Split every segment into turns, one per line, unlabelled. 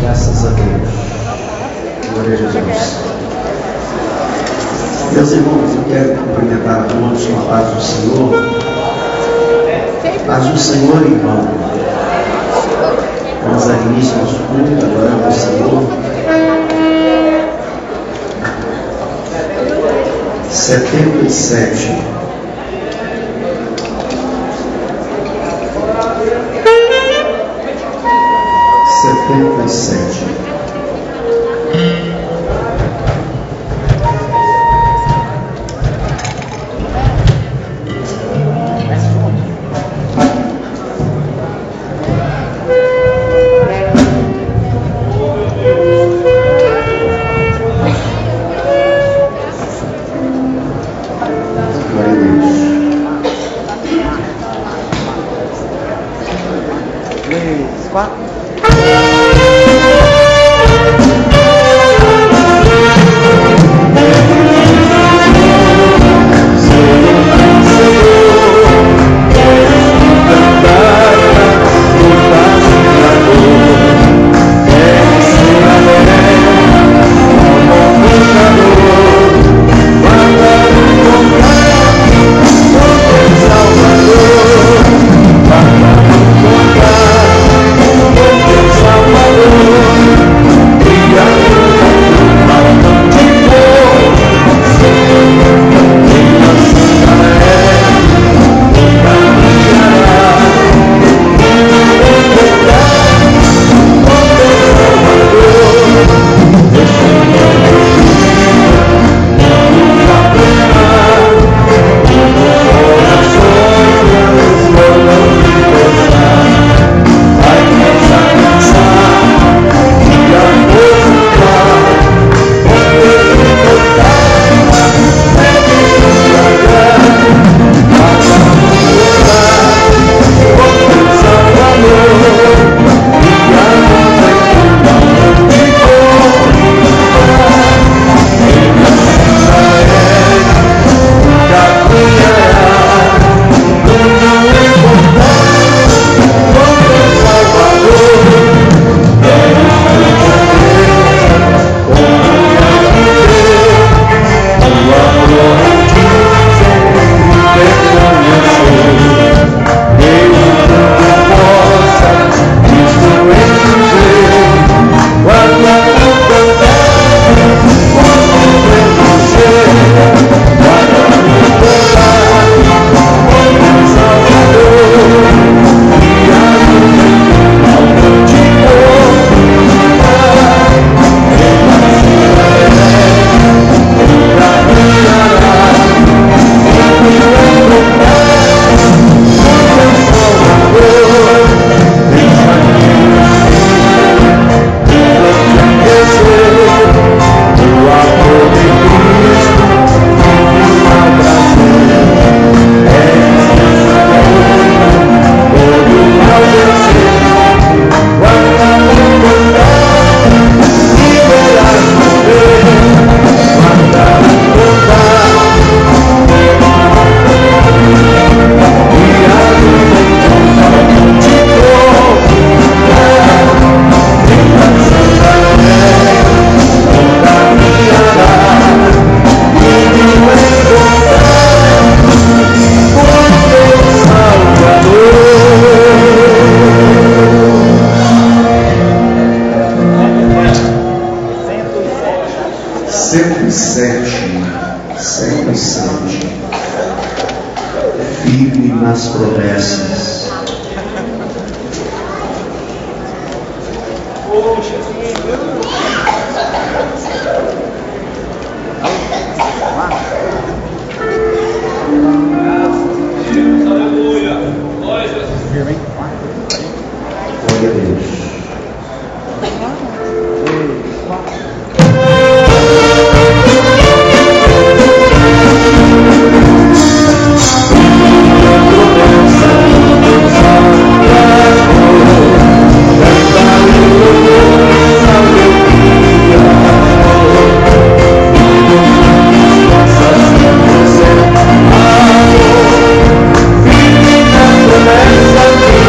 Graças a Deus. Glória a Jesus. Meus irmãos, eu quero cumprimentar a todos com a paz do Senhor. Paz do Senhor, irmão. Vamos dar início ao nosso culto, adorando ao Senhor. 77. Firme nas promessas.
Aleluia. Glória
a Deus.
Promessa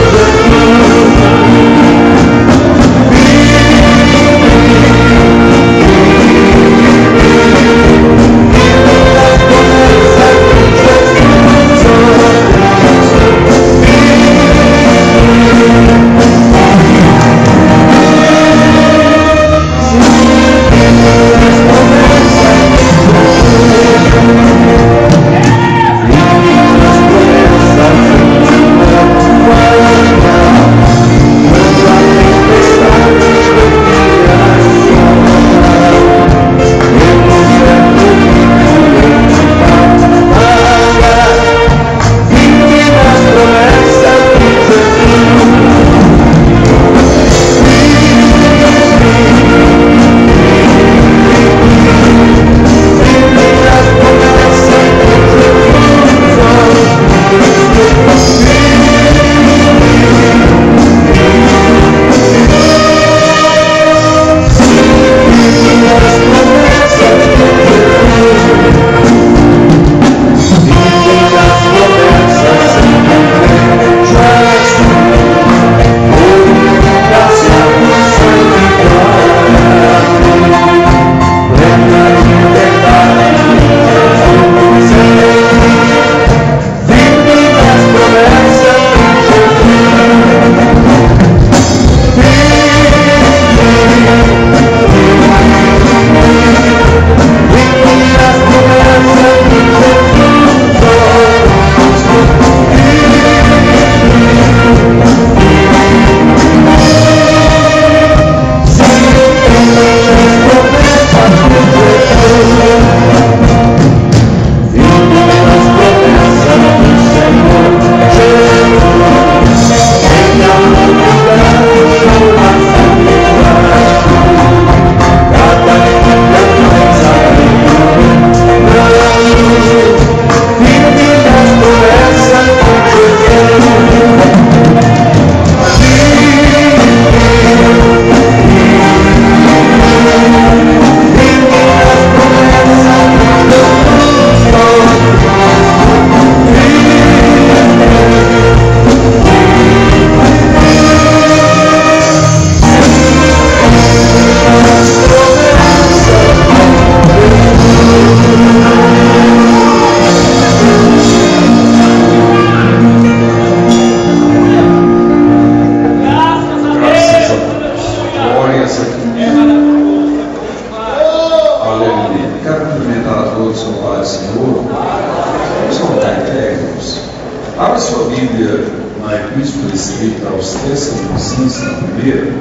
escrita aos Tessalonicenses, na primeira,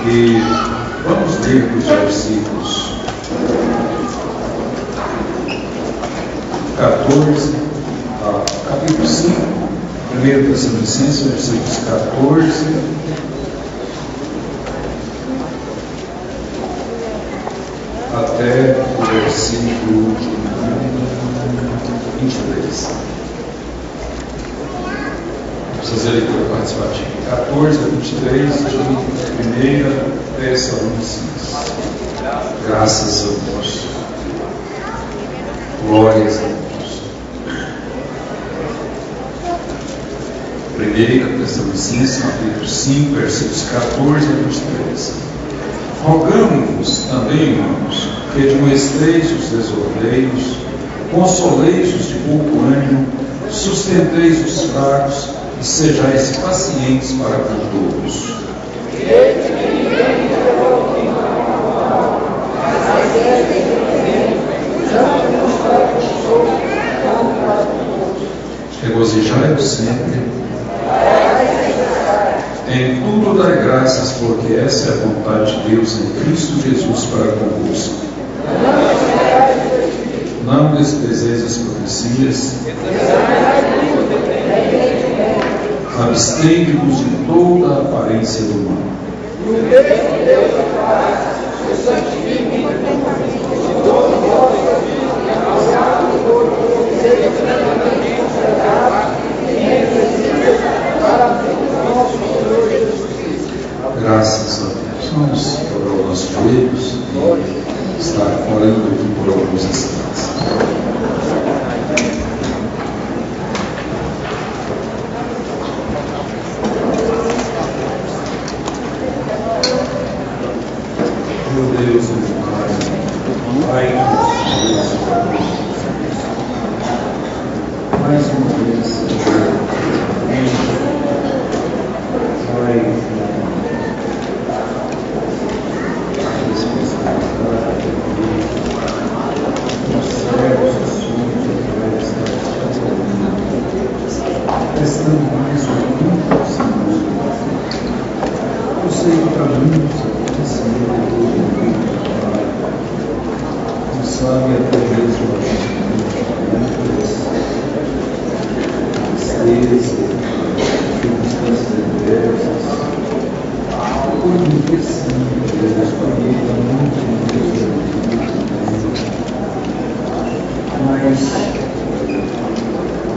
e vamos ler os versículos 14, capítulo 5, 1 Tessalonicenses, versículos 14 até o versículo 23. Precisa ler leitura participativa. 14 a 23 de 1 Tessalonicenses. Graças a Deus. Glórias a Deus. 1 Tessalonicenses, capítulo 5, versículos 14 a 23. Rogamos-vos também, irmãos, que admoesteis os desordeiros, consoleis os de pouco ânimo, sustenteis os fracos e sejais pacientes para com todos. Regozijai-vos sempre. Em tudo dai graças, porque essa é a vontade de Deus em Cristo Jesus para convosco. Não desprezeis as profecias, abstende-vos de toda a aparência do mal. Graças a Deus. Vamos dobrar os nossos joelhos e estar orando aqui por alguns instantes. Meu Deus, meu Pai, mais uma vez, Senhor, Pai,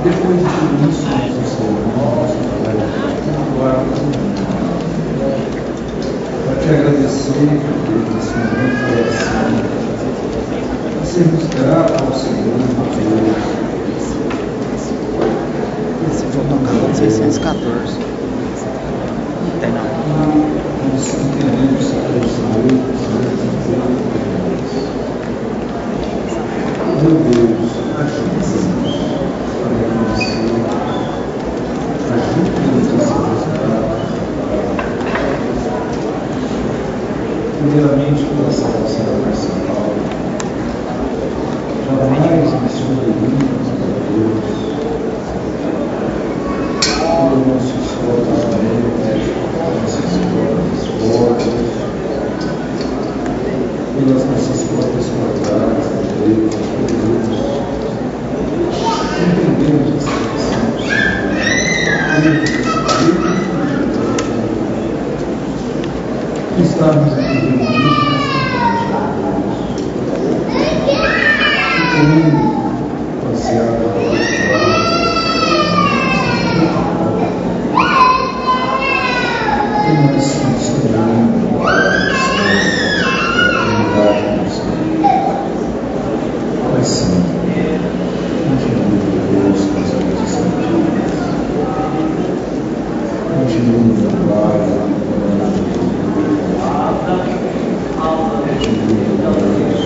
depois de tudo isso, para te agradecer por esse momento, a sermos gratos ao Senhor,
Esse foi tocado 614. Não tem não.
Nós entendemos que o Senhor, meu Deus, ajuda-nos para reconhecer, ajuda-nos a ser resgatados, primeiramente pela salvação universal, jamais nos sobrevivermos a Deus, pelo nosso esforço médico, nossas próprias forças, pelas nossas próprias qualidades, Deus, entendemos essa questão, que estamos aqui reunidos nesta noite, que querendo passear para o outro lado, que nós funcionamos mas sim, continue Deus com as coisas sentidas, continue no Pai, continue Deus.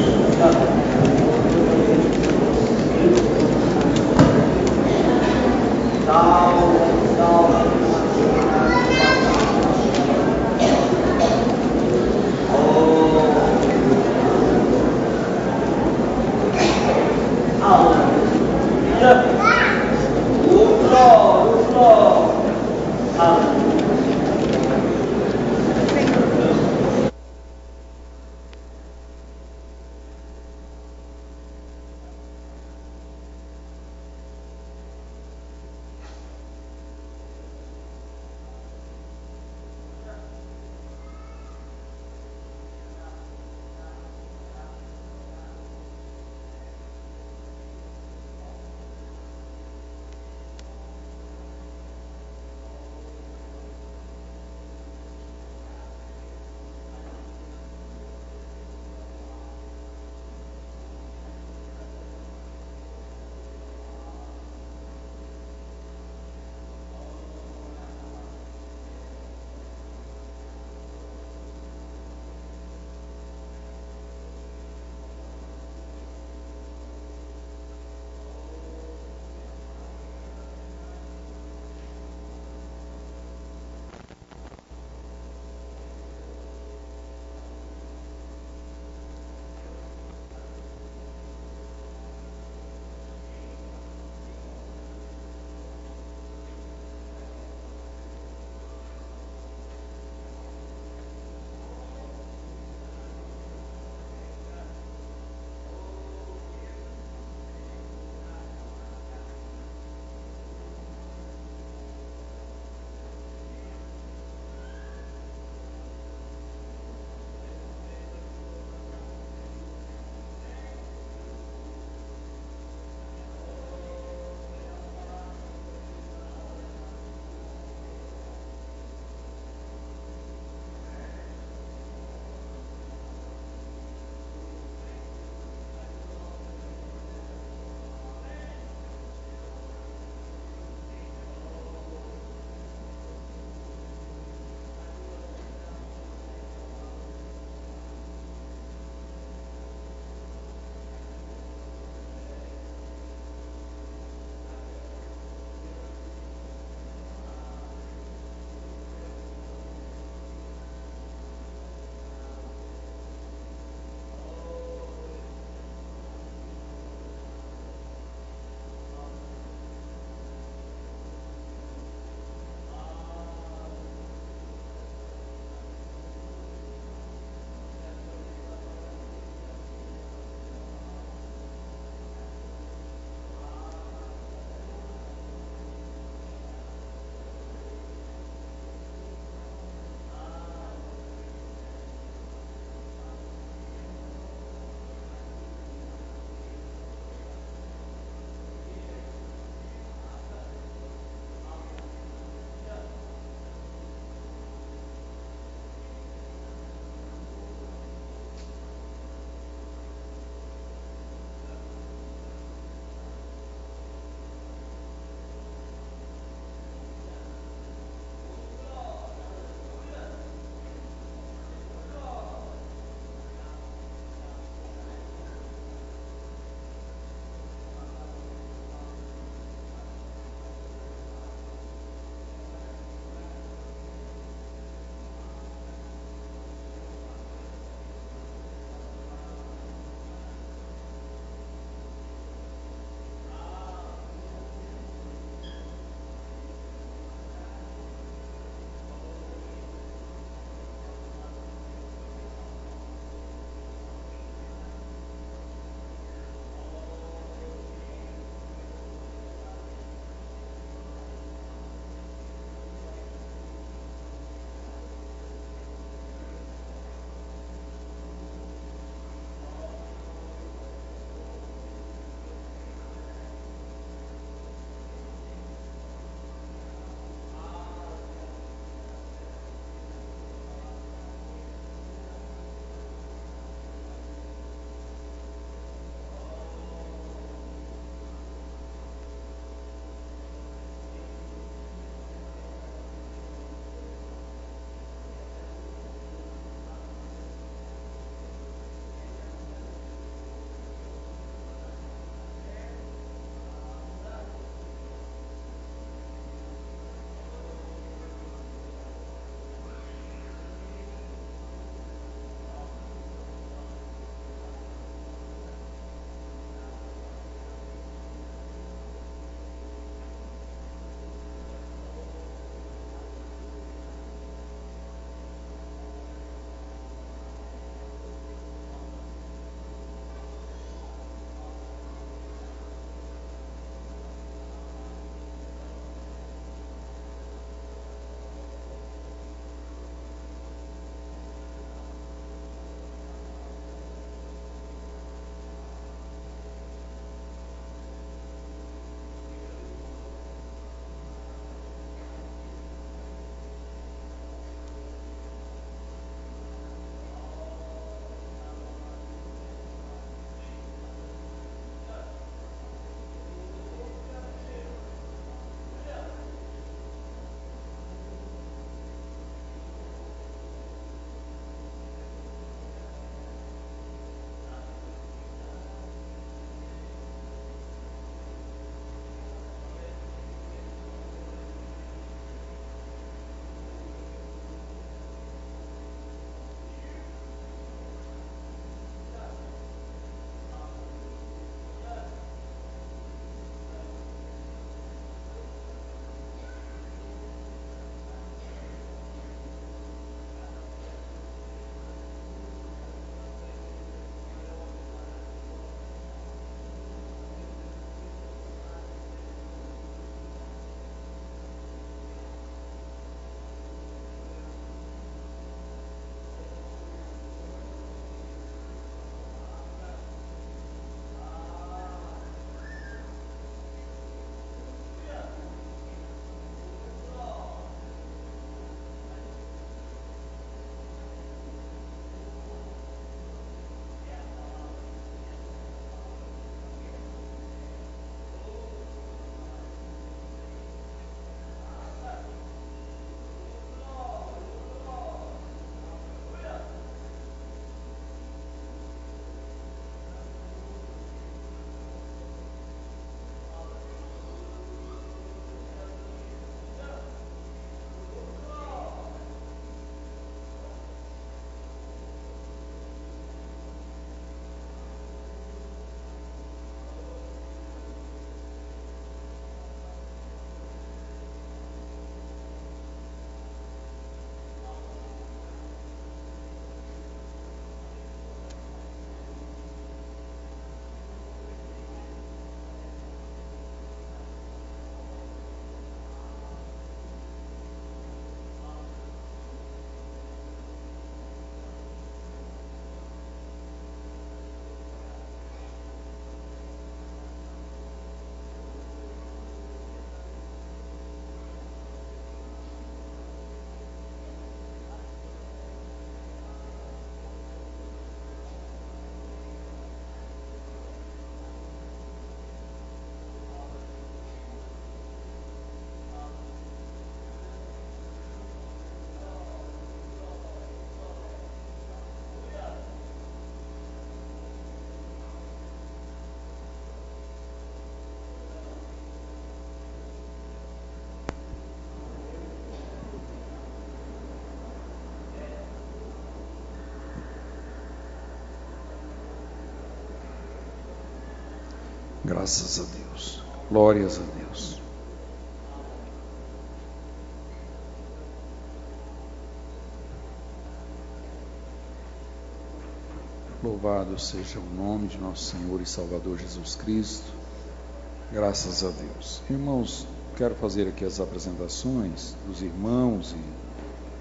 Graças a Deus. Glórias a Deus. Louvado seja o nome de nosso Senhor e Salvador Jesus Cristo. Graças a Deus. Irmãos, quero fazer aqui as apresentações dos irmãos e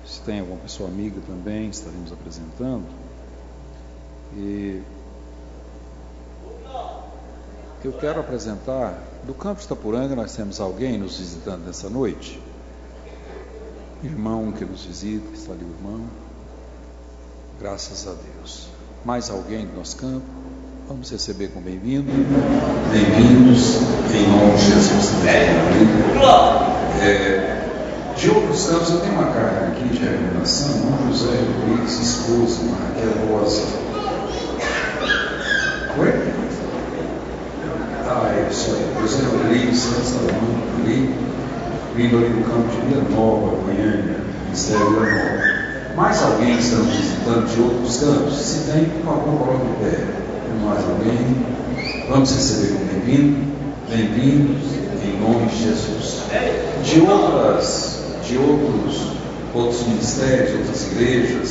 se tem alguma pessoa amiga também, estaremos apresentando. E eu quero apresentar, do Campo de Itapuranga nós temos alguém nos visitando nessa noite. Irmão que nos visita, está ali o irmão. Graças a Deus. Mais alguém do nosso campo? Vamos receber com bem-vindo. Bem-vindos, em nome de Jesus. De outros campos, eu tenho uma carta aqui de recomendação, João José Rodrigues, esposa, Raquel Rosa. Oi? É isso aí. José Rodrigues, Santos Salomão, ali, vindo ali do campo de Vila Nova, Goiânia, Ministério Vila Nova. Mais alguém que estamos visitando de outros campos? Se tem, por favor, coloque o pé. Mais alguém? Vamos receber com bem-vindo. Bem-vindos, em nome de Jesus. De outros ministérios, outras igrejas,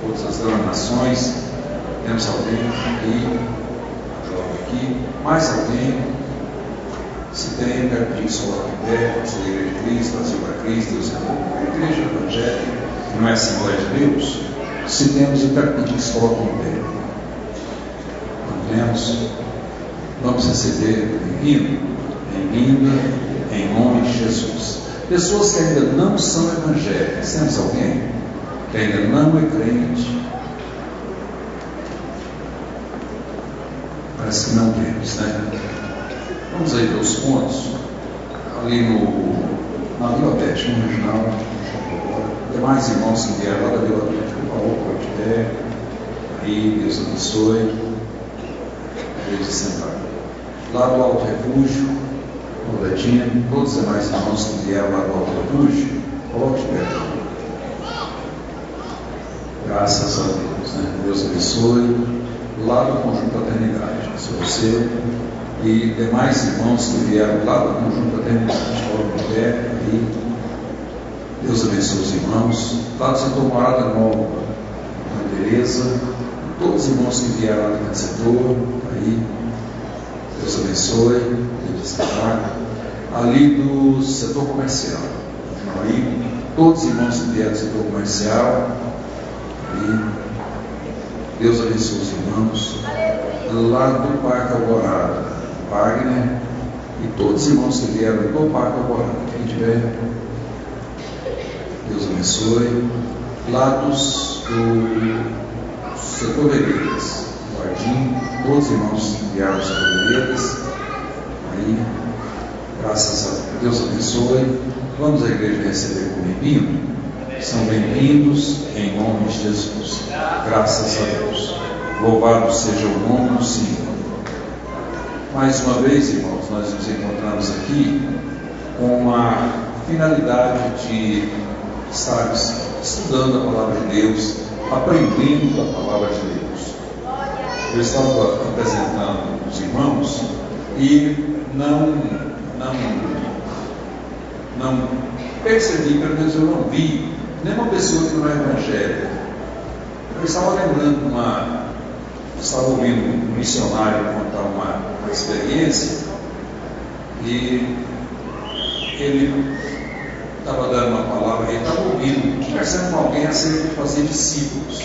outras denominações, temos alguém aqui, mais alguém? Se tem, quero pedir que se coloque em pé. Essa é a Igreja de Cristo, Brasil para Cristo, Deus é bom. A Igreja Evangélica, não é Assembleia de Deus. Se temos, eu quero pedir que se coloque em pé. Não temos? Vamos receber bem-vindo, bem-vinda, em nome de Jesus. Pessoas que ainda não são evangélicas, temos alguém que ainda não é crente? Parece que não temos, né? Vamos aí ver os pontos. Ali na Vila Atlética, no regional, demais irmãos que vieram lá da Vila Atlética, por favor, pode pé. Aí, Deus abençoe. Igreja sentada. Lá do Alto Refúgio, no Letinha, todos os demais irmãos que vieram lá do Alto Refúgio, coloque de pé. Graças a Deus, né? Deus abençoe. Lá do Conjunto Fraternidade, se você e demais irmãos que vieram lá do Conjunto Fraternidade, coloque de pé. Aí, Deus abençoe os irmãos. Lá do setor Morada Nova, Ana Tereza, todos os irmãos que vieram lá do setor, aí, Deus abençoe, Deus destacar. Ali do setor comercial, aí, todos os irmãos que vieram do setor comercial, aí, Deus abençoe os irmãos. Lá do Parque Alvorada, Wagner, e todos os irmãos que vieram do Parque Alvorada, quem tiver, Deus abençoe. Lá do setor Veredas, Jardim, todos os irmãos que vieram do setor Veredas, aí, graças a Deus abençoe. Vamos à igreja receber com bem-vindo. São bem-vindos em nome de Jesus. Graças a Deus. Louvado seja o nome do Senhor. Mais uma vez, irmãos, nós nos encontramos aqui com uma finalidade de estarmos estudando a palavra de Deus, aprendendo a palavra de Deus. Eu estava apresentando os irmãos e não percebi, pelo menos eu não vi nenhuma pessoa que não é evangélica. Eu estava lembrando estava ouvindo um missionário contar uma experiência e ele estava dando uma palavra, ele estava ouvindo, conversando com alguém acerca de fazer discípulos.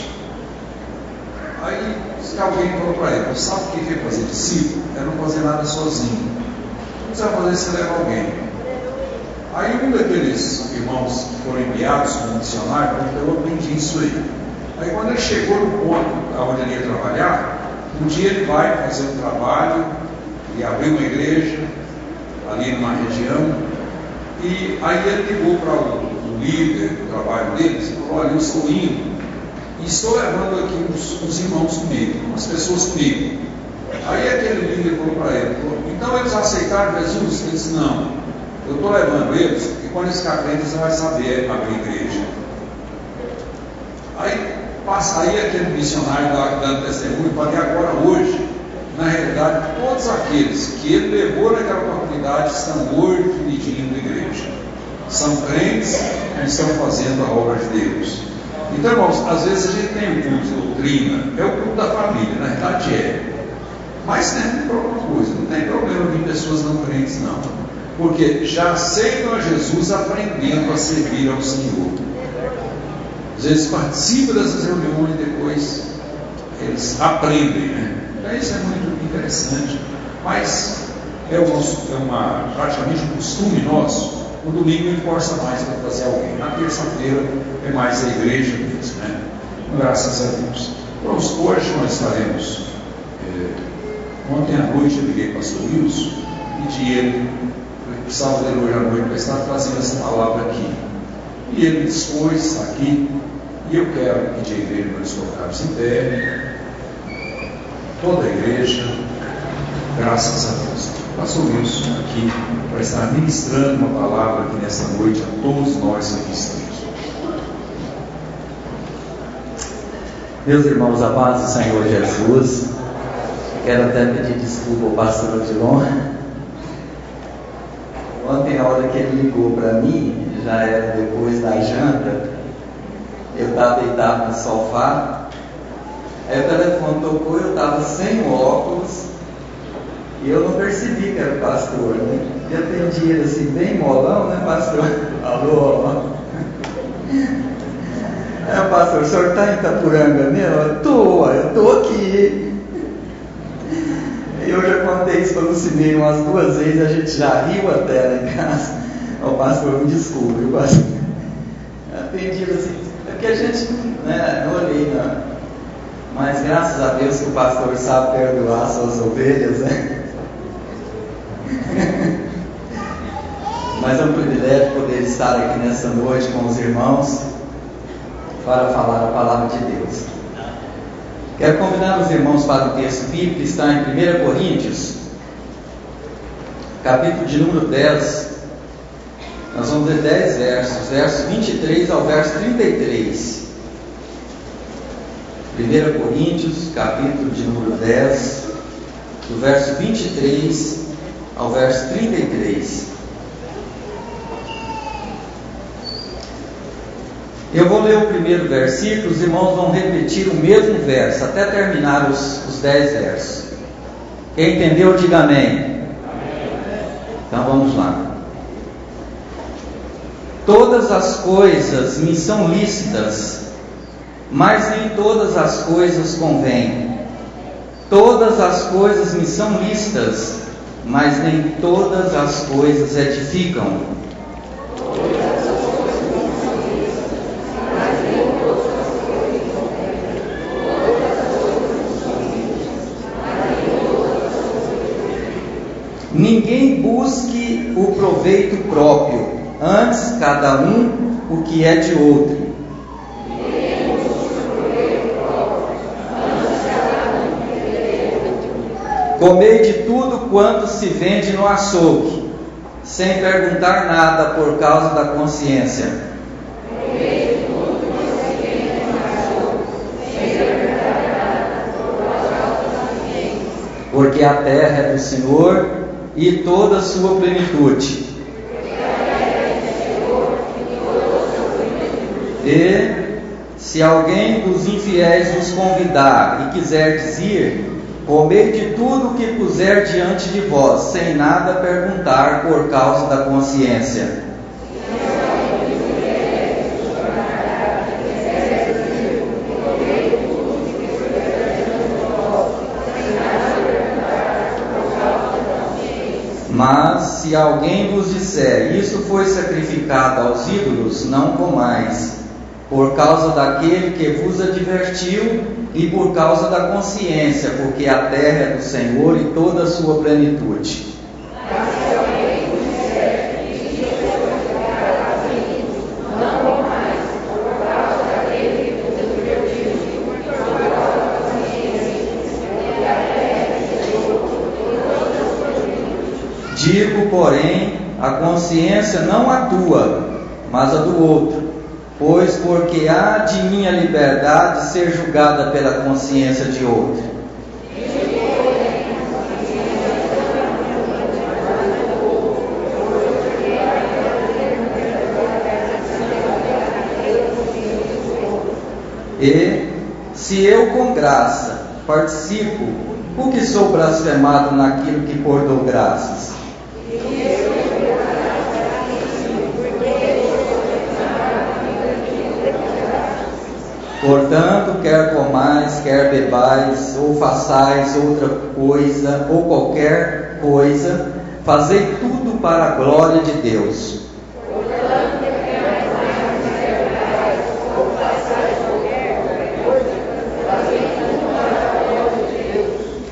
Aí alguém falou para ele: sabe o que é fazer discípulo? É não fazer nada sozinho. Não precisa fazer, você leva alguém. Aí um daqueles irmãos que foram enviados como missionário falou: eu aprendi isso aí. Aí quando ele chegou no ponto onde ele ia trabalhar, um dia ele vai fazer um trabalho e abrir uma igreja ali numa região, e aí ele ligou para o líder do trabalho deles e falou: olha, eu estou indo e estou levando aqui uns irmãos comigo, umas pessoas comigo. Aí aquele líder falou para ele: então eles aceitaram Jesus? Ele disse: não, eu estou levando eles e quando eles ficarem crentes você vai saber abrir igreja. Aí aquele missionário dando testemunho, falei: agora hoje na realidade, todos aqueles que ele levou naquela oportunidade estão hoje dirigindo a igreja. São crentes que estão fazendo a obra de Deus. Então, irmãos, às vezes a gente tem um culto de doutrina, é o culto da família, na verdade é. Mas tem alguma coisa, não tem problema vir pessoas não crentes, não. Porque já aceitam a Jesus aprendendo a servir ao Senhor. Às vezes participam dessas reuniões e depois eles aprendem, né? Então isso é muito interessante. Mas praticamente um costume nosso. No domingo ele força mais para trazer alguém. Na terça-feira é mais a igreja mesmo, né? Graças a Deus. Então, hoje nós estaremos. Ontem à noite eu liguei para o pastor Wilson e pedi ele, eu precisava dele hoje à noite para estar trazendo essa palavra aqui. E ele dispôs, está aqui, e eu quero pedir a igreja para nos colocarmos em pé. Toda a igreja, graças a Deus. O pastor Wilson aqui para estar ministrando uma palavra aqui nessa noite a todos nós que estamos.
Meus irmãos, a paz do Senhor Jesus. Quero até pedir desculpa ao pastor Odilon. Ontem, na hora que ele ligou para mim, já era depois da janta, eu estava deitado no sofá, aí o telefone tocou, eu estava sem óculos, e eu não percebi que era o pastor, né? E atendi ele assim, bem molão, né, pastor? Alô? Aí, pastor, o senhor está em Itapuranga mesmo? Eu estou aqui. Eu já contei isso para o Lucineiro umas 2 vezes, a gente já riu até lá em casa. O pastor, me desculpe, o pastor. Atendi assim, é porque a gente não olhei, não. Mas graças a Deus que o pastor sabe perdoar suas ovelhas, né? Mas é um privilégio poder estar aqui nessa noite com os irmãos para falar a palavra de Deus. Quero convidar os irmãos para o texto bíblico que está em 1 Coríntios, capítulo de número 10. Nós vamos ler 10 versos, versos 23 ao verso 33. 1 Coríntios, capítulo de número 10, do verso 23 ao verso 33. Eu vou ler o primeiro versículo, os irmãos vão repetir o mesmo verso, até terminar os 10 versos. Quem entendeu, diga amém. Então vamos lá. Todas as coisas me são lícitas, mas nem todas as coisas convêm. Todas as coisas me são lícitas, mas nem todas as coisas edificam. Ninguém busque o proveito próprio, antes cada um o que é de outro. Comei de tudo quanto se vende no açougue, sem perguntar nada por causa da consciência. Porque a terra é do Senhor e toda a sua plenitude. E se alguém dos infiéis vos convidar e quiser dizer, comei de tudo o que puser diante de vós, sem nada perguntar por causa da consciência. Mas se alguém vos disser, isso foi sacrificado aos ídolos, não comais, por causa daquele que vos advertiu e por causa da consciência, porque a terra é do Senhor e toda a sua plenitude. Digo, porém, a consciência não a tua, mas a do outro, pois porque há de minha liberdade ser julgada pela consciência de outro. Se eu com graça participo, por que sou blasfemado naquilo que por dou graças? Portanto, quer comais, quer bebais, ou façais outra coisa, ou qualquer coisa, fazei tudo para a glória de Deus.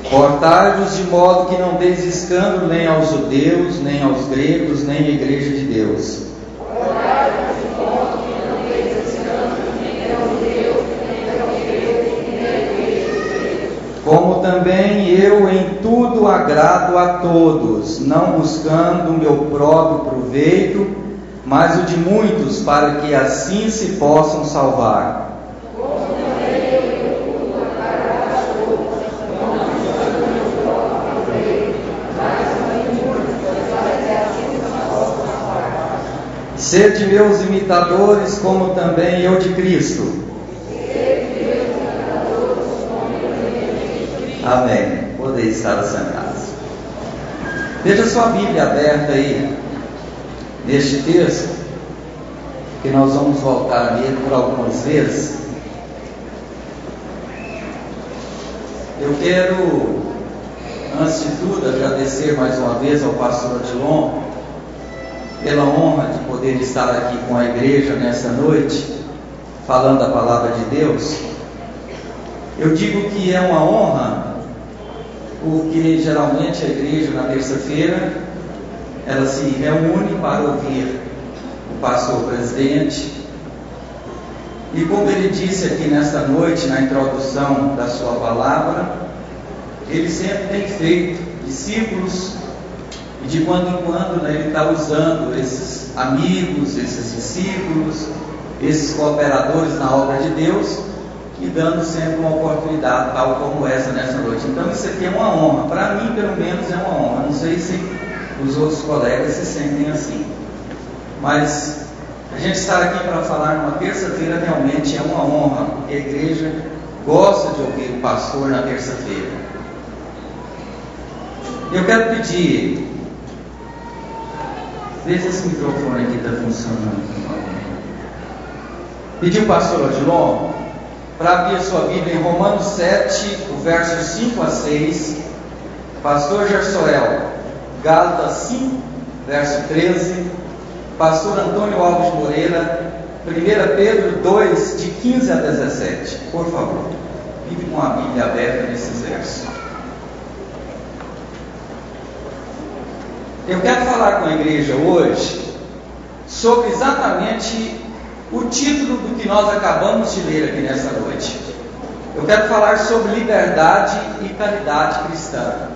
Portai-vos de modo que não deis escândalo nem aos judeus, nem aos gregos, nem à igreja de Deus. Como também eu em tudo agrado a todos, não buscando o meu próprio proveito, mas o de muitos, para que assim se possam salvar. Sede meus imitadores, como também eu de Cristo. Amém. Podeis estar assentados. Veja sua Bíblia aberta aí, neste texto, que nós vamos voltar nele por algumas vezes. Eu quero, antes de tudo, agradecer mais uma vez ao pastor Odilon pela honra de poder estar aqui com a igreja nessa noite, falando a palavra de Deus. Eu digo que é uma honra, porque geralmente a igreja na terça-feira ela se reúne para ouvir o pastor presidente, e como ele disse aqui nesta noite, na introdução da sua palavra, ele sempre tem feito discípulos, e de quando em quando, né, ele está usando esses amigos, esses discípulos, esses cooperadores na obra de Deus, e dando sempre uma oportunidade tal como essa nessa noite. Então isso aqui é uma honra, para mim pelo menos é uma honra. Não sei se os outros colegas se sentem assim, mas a gente estar aqui para falar numa terça-feira realmente é uma honra, porque a igreja gosta de ouvir o pastor na terça-feira. Eu quero pedir, veja se esse microfone aqui está funcionando, por favor. Pedir o pastor Odilon para abrir a sua Bíblia em Romanos 7, o verso 5 a 6, pastor Gersoel, Gálatas 5, verso 13, pastor Antônio Alves Moreira, 1 Pedro 2, de 15 a 17, por favor, fique com a Bíblia aberta nesses versos. Eu quero falar com a igreja hoje sobre exatamente o título do que nós acabamos de ler aqui nessa noite. Eu quero falar sobre liberdade e caridade cristã.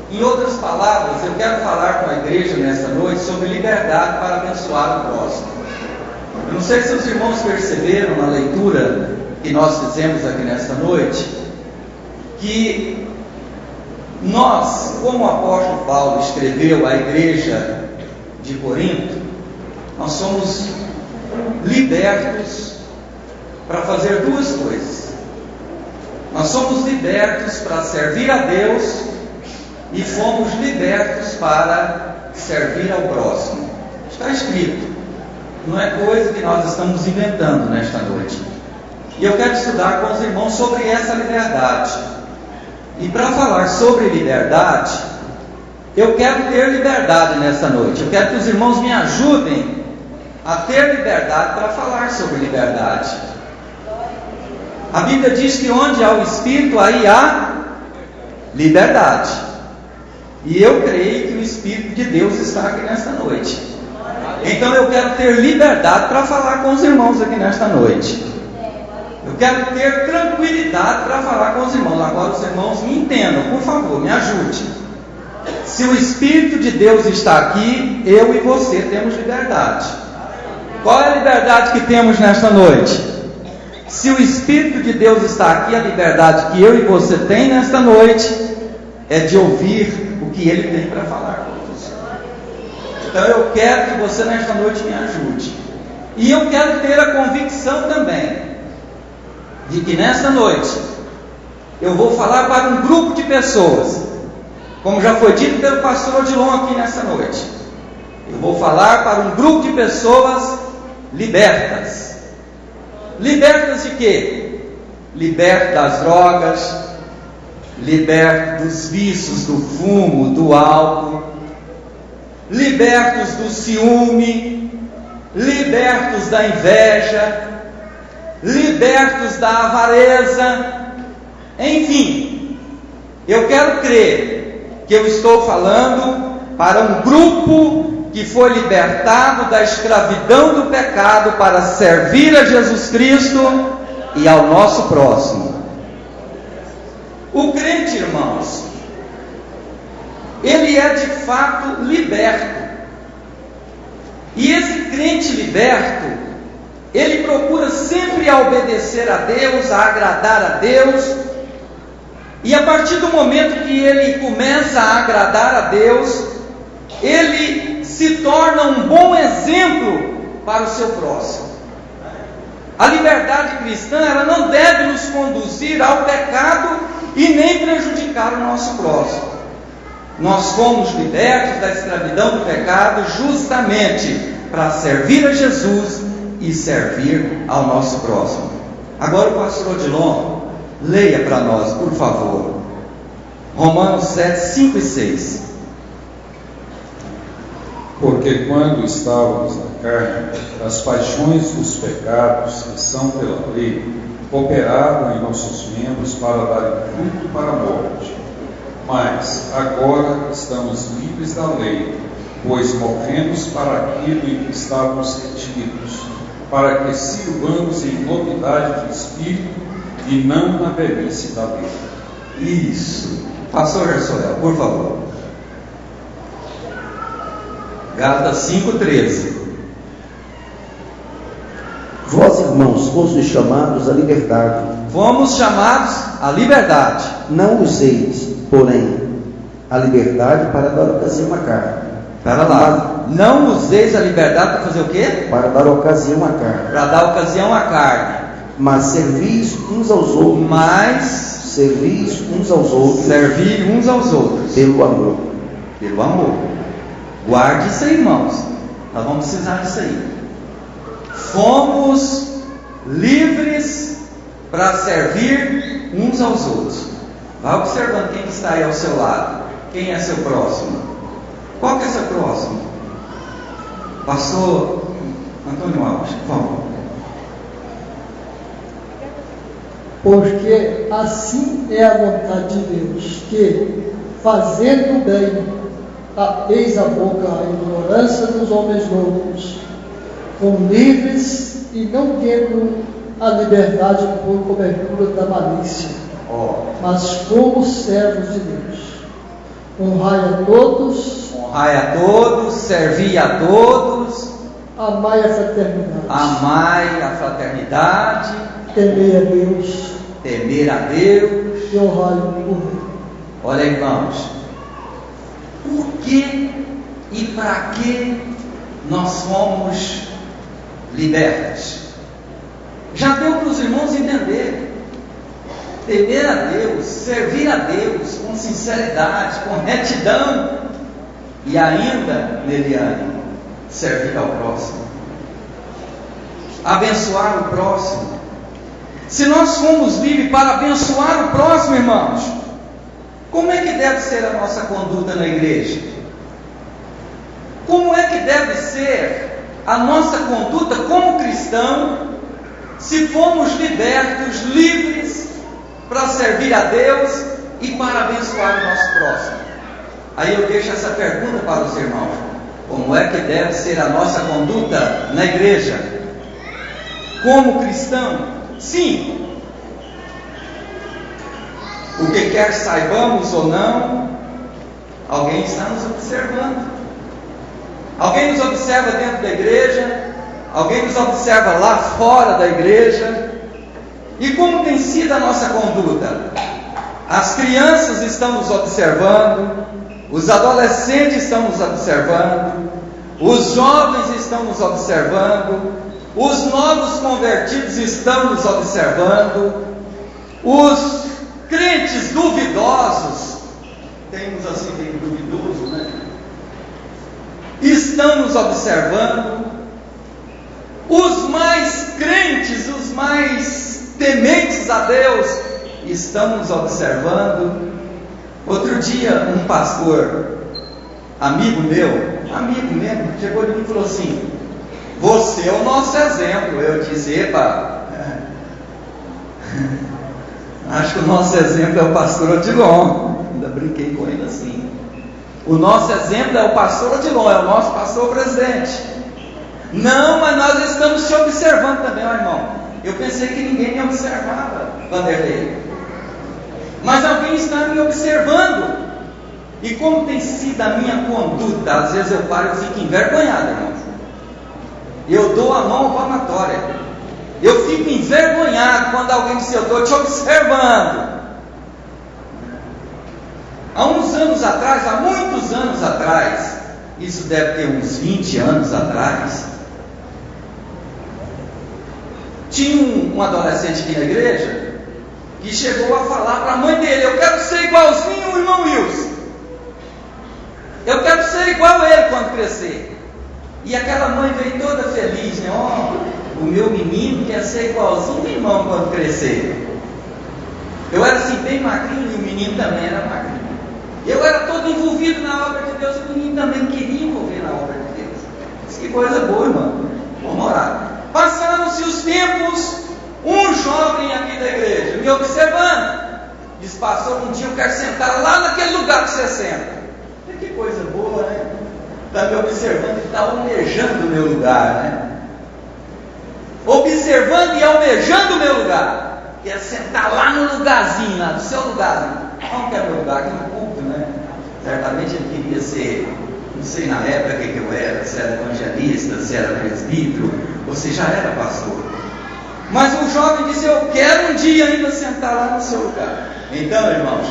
Em outras palavras, eu quero falar com a igreja nessa noite sobre liberdade para abençoar o próximo. Eu não sei se os irmãos perceberam na leitura que nós fizemos aqui nessa noite, que nós, como o apóstolo Paulo escreveu à igreja de Corinto, nós somos libertos para fazer duas coisas. Nós somos libertos para servir a Deus e fomos libertos para servir ao próximo. Está escrito, não é coisa que nós estamos inventando nesta noite. E eu quero estudar com os irmãos sobre essa liberdade. E para falar sobre liberdade, eu quero ter liberdade nessa noite. Eu quero que os irmãos me ajudem a ter liberdade para falar sobre liberdade. A Bíblia diz que onde há o Espírito, aí há liberdade. E eu creio que o Espírito de Deus está aqui nesta noite. Então eu quero ter liberdade para falar com os irmãos aqui nesta noite. Eu quero ter tranquilidade para falar com os irmãos. Agora os irmãos me entendam, por favor, me ajude. Se o Espírito de Deus está aqui, eu e você temos liberdade. Qual é a liberdade que temos nesta noite? Se o Espírito de Deus está aqui, a liberdade que eu e você tem nesta noite é de ouvir o que Ele tem para falar conosco. Então eu quero que você nesta noite me ajude. E eu quero ter a convicção também de que nesta noite eu vou falar para um grupo de pessoas, como já foi dito pelo pastor Odilon aqui nesta noite. Eu vou falar para um grupo de pessoas libertas. Libertas de quê? Libertas das drogas, libertos dos vícios do fumo, do álcool, libertos do ciúme, libertos da inveja, libertos da avareza. Enfim, eu quero crer que eu estou falando para um grupo que foi libertado da escravidão do pecado para servir a Jesus Cristo e ao nosso próximo. O crente, irmãos, ele é de fato liberto. E esse crente liberto, ele procura sempre obedecer a Deus, a agradar a Deus. E a partir do momento que ele começa a agradar a Deus, ele se torna um bom exemplo para o seu próximo. A liberdade cristã, ela não deve nos conduzir ao pecado e nem prejudicar o nosso próximo. Nós fomos libertos da escravidão do pecado justamente para servir a Jesus e servir ao nosso próximo. Agora o pastor Odilon, leia para nós, por favor, Romanos 7, 5 e 6.
Porque quando estávamos na carne, as paixões dos pecados que são pela lei operavam em nossos membros para darem fruto para a morte. Mas agora estamos livres da lei, pois morremos para aquilo em que estávamos retidos, para que sirvamos em novidade de espírito e não na velhice da lei.
Isso. Pastor Gersoel, por favor. Gálatas 5,13.
Vós, irmãos, fostes chamados à liberdade.
Fomos chamados à liberdade.
Não useis, porém, a liberdade para dar ocasião à carne.
Espera lá. Não useis a liberdade para fazer o quê?
Para dar ocasião à carne.
Para dar ocasião à carne.
Mas servis uns aos outros. Servis uns aos outros.
Servir uns aos outros.
Pelo amor.
Pelo amor. Guarde isso aí, irmãos. Nós vamos precisar disso aí. Fomos livres para servir uns aos outros. Vá observando quem está aí ao seu lado. Quem é seu próximo? Qual que é seu próximo? Pastor Antônio Alves, por favor.
Porque assim é a vontade de Deus, que, fazendo bem, eis a boca a ignorância dos homens loucos, com livres e não tendo a liberdade por cobertura da malícia, mas como servos de Deus. Honrai a todos,
servi a todos,
amai a fraternidade, temer a Deus e honrai o povo.
Olha, irmãos, por que e para que nós fomos libertos? Já deu para os irmãos entender. Temer a Deus, servir a Deus com sinceridade, com retidão, e ainda, Neliane, servir ao próximo, abençoar o próximo. Se nós fomos livres para abençoar o próximo, irmãos, como é que deve ser a nossa conduta na igreja? Como é que deve ser a nossa conduta como cristão, se fomos libertos, livres para servir a Deus e para abençoar o nosso próximo? Aí eu deixo essa pergunta para os irmãos: como é que deve ser a nossa conduta na igreja como cristão? Sim, o que quer saibamos ou não, alguém está nos observando. Alguém nos observa dentro da igreja, alguém nos observa lá fora da igreja. E como tem sido a nossa conduta? As crianças estão nos observando, os adolescentes estão nos observando, os jovens estão nos observando, os novos convertidos estão nos observando, os crentes duvidosos, temos assim bem duvidoso, né? Estão nos observando, os mais crentes, os mais tementes a Deus, estão nos observando. Outro dia, um pastor, amigo mesmo, chegou de mim e falou assim: você é o nosso exemplo. Eu disse: epa, acho que o nosso exemplo é o pastor Odilon. Ainda brinquei com ele assim. O nosso exemplo é o pastor Odilon, é o nosso pastor presidente. Não, mas nós estamos te observando também, ó irmão. Eu pensei que ninguém me observava, Vanderlei, mas alguém está me observando. E como tem sido a minha conduta? Às vezes eu paro e fico envergonhado, irmão. Eu dou a mão palmatória. Eu fico envergonhado quando alguém diz: eu estou te observando. Há uns anos atrás, há muitos anos atrás, isso deve ter uns 20 anos atrás, tinha um adolescente aqui na igreja que chegou a falar para a mãe dele: eu quero ser igualzinho o irmão Wilson. Eu quero ser igual a ele quando crescer. E aquela mãe veio toda feliz, né? O meu menino quer ser igualzinho o irmão quando crescer. Eu era assim bem magrinho e o menino também era magrinho. Eu era todo envolvido na obra de Deus, o menino também queria envolver na obra de Deus. Mas que coisa boa, irmão. Vamos orar. Passaram-se os tempos, um jovem aqui da igreja me observando, disse: pastor, um dia eu quero sentar lá naquele lugar que você senta. Que coisa boa, né? Está me observando e está almejando o meu lugar, né? Observando e almejando o meu lugar. Quer sentar lá no lugarzinho, lá do seu lugarzinho. Não quer meu lugar aqui no culto, né? Certamente ele queria ser, não sei na época que eu era, se era evangelista, se era presbítero, ou se já era pastor. Mas o jovem disse: eu quero um dia ainda sentar lá no seu lugar. Então, irmãos,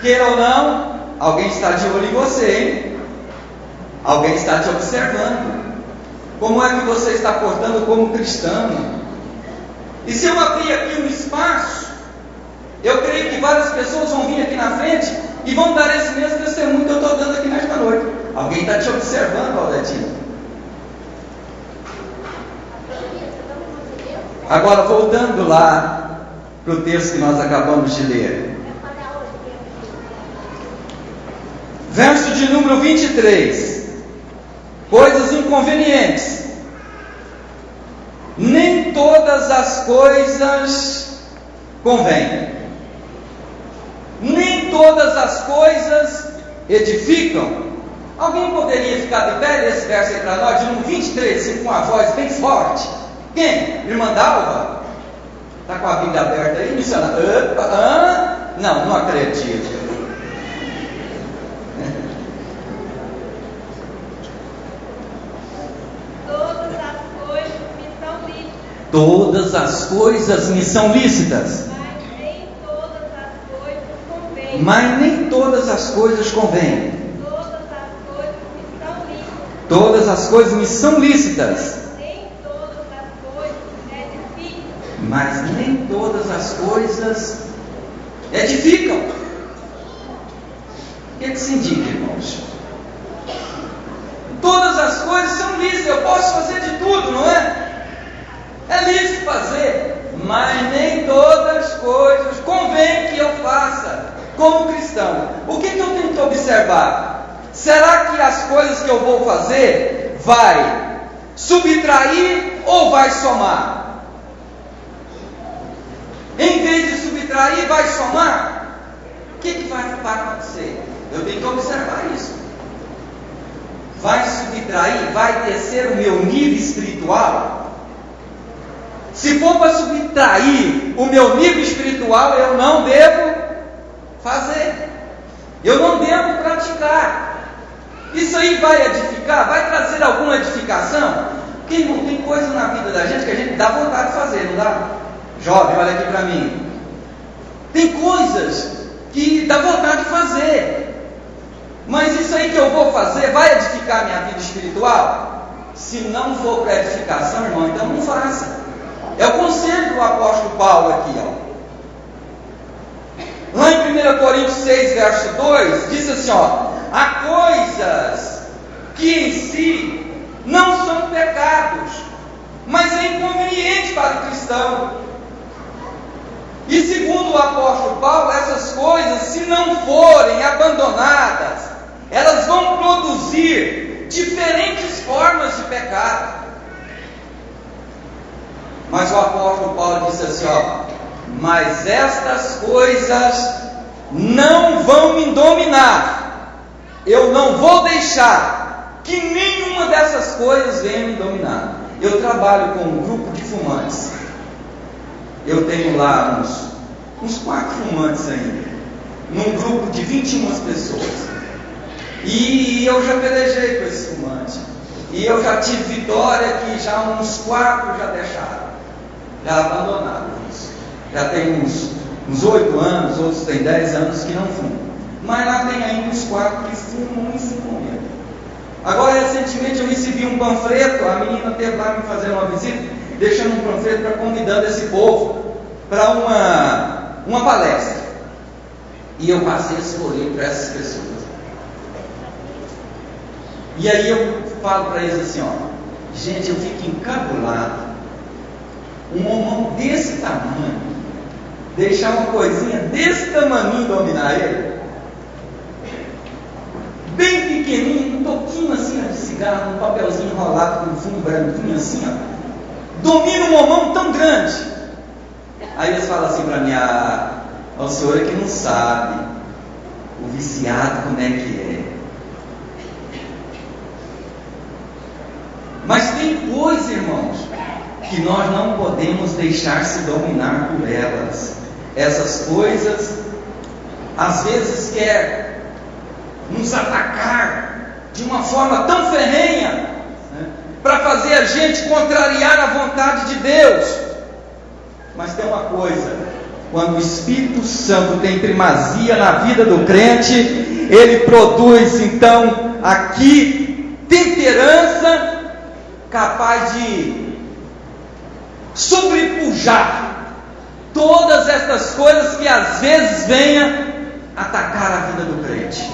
queira ou não, alguém está de olho em você, hein? Alguém está te observando. Como é que você está portando como cristão? E se eu abrir aqui um espaço, eu creio que várias pessoas vão vir aqui na frente e vão dar esse mesmo testemunho que eu estou dando aqui nesta noite. Alguém está te observando, Aldetino. Agora, voltando lá para o texto que nós acabamos de ler. Verso de número 23. Coisas inconvenientes. Nem todas as coisas convêm. Nem todas as coisas edificam. Alguém poderia ficar de pé nesse verso aí para nós, de número 23, assim, com uma voz bem forte? Quem? Irmã Dalva? Está com a Bíblia aberta aí, missionário? Não acredito. Todas as coisas me são lícitas. Mas nem todas as coisas convêm. Todas as coisas me são lícitas. Mas nem todas as coisas edificam. O que se indica, irmãos? Todas as coisas são lícitas. Eu posso fazer de tudo, não é? É lícito fazer, mas nem todas as coisas convém que eu faça como cristão. O que eu tenho que observar? Será que as coisas que eu vou fazer vai subtrair ou vai somar? Em vez de subtrair, vai somar? O que vai acontecer? Eu tenho que observar isso. Vai subtrair, vai descer o meu nível espiritual? Se for para subtrair o meu nível espiritual, eu não devo fazer. Eu não devo praticar. Isso aí vai edificar? Vai trazer alguma edificação? Porque não tem coisa na vida da gente que a gente dá vontade de fazer, não dá? Jovem, olha aqui para mim. Tem coisas que dá vontade de fazer. Mas isso aí que eu vou fazer vai edificar a minha vida espiritual? Se não for para edificação, irmão, então não faça. É o conselho do apóstolo Paulo aqui, ó. Lá em 1 Coríntios 6, verso 2, diz assim, ó: há coisas que em si não são pecados, mas é inconveniente para o cristão. E segundo o apóstolo Paulo, essas coisas, se não forem abandonadas, elas vão produzir diferentes formas de pecado. Mas o apóstolo Paulo disse assim, ó: mas estas coisas não vão me dominar. Eu não vou deixar que nenhuma dessas coisas venha me dominar. Eu trabalho com um grupo de fumantes. Eu tenho lá uns 4 fumantes ainda, num grupo de 21 pessoas. E eu já pelejei com esse fumante. E eu já tive vitória que já uns 4 já deixaram, já abandonaram isso. Já tem uns 8 anos, outros têm 10 anos que não fumam. Mas lá tem ainda uns 4 que fumam e fumam mesmo. Agora, recentemente eu recebi um panfleto, a menina teve lá me fazendo uma visita, deixando um panfleto para convidando esse povo para uma palestra. E eu passei esse folheto para essas pessoas. E aí eu falo para eles assim, ó: gente, eu fico encabulado, um homão desse tamanho, deixar uma coisinha desse tamaninho dominar ele, bem pequenininho, um toquinho assim de cigarro, um papelzinho enrolado com um fundo branquinho assim, ó, domina um homão tão grande. Aí eles falam assim para mim: o senhor é que não sabe o viciado como é que é. Mas tem coisas, irmãos, que nós não podemos deixar se dominar por elas. Essas coisas, às vezes, quer nos atacar de uma forma tão ferrenha, né, para fazer a gente contrariar a vontade de Deus. Mas tem uma coisa: quando o Espírito Santo tem primazia na vida do crente, ele produz então aqui temperança capaz de sobrepujar todas estas coisas que às vezes venham atacar a vida do crente.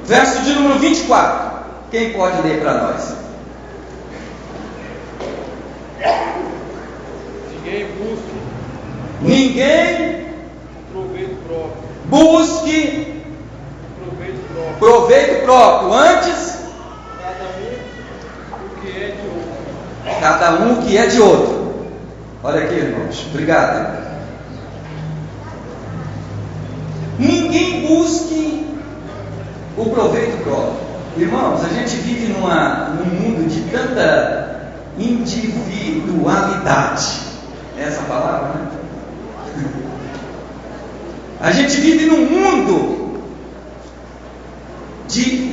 Verso de número 24. Quem pode ler para nós? Ninguém busque proveito próprio. Antes, cada um o que é de outro. Olha aqui, irmãos. Obrigado. Ninguém busque o proveito próprio. Irmãos, a gente vive num mundo de tanta individualidade. É essa palavra, né? A gente vive num mundo de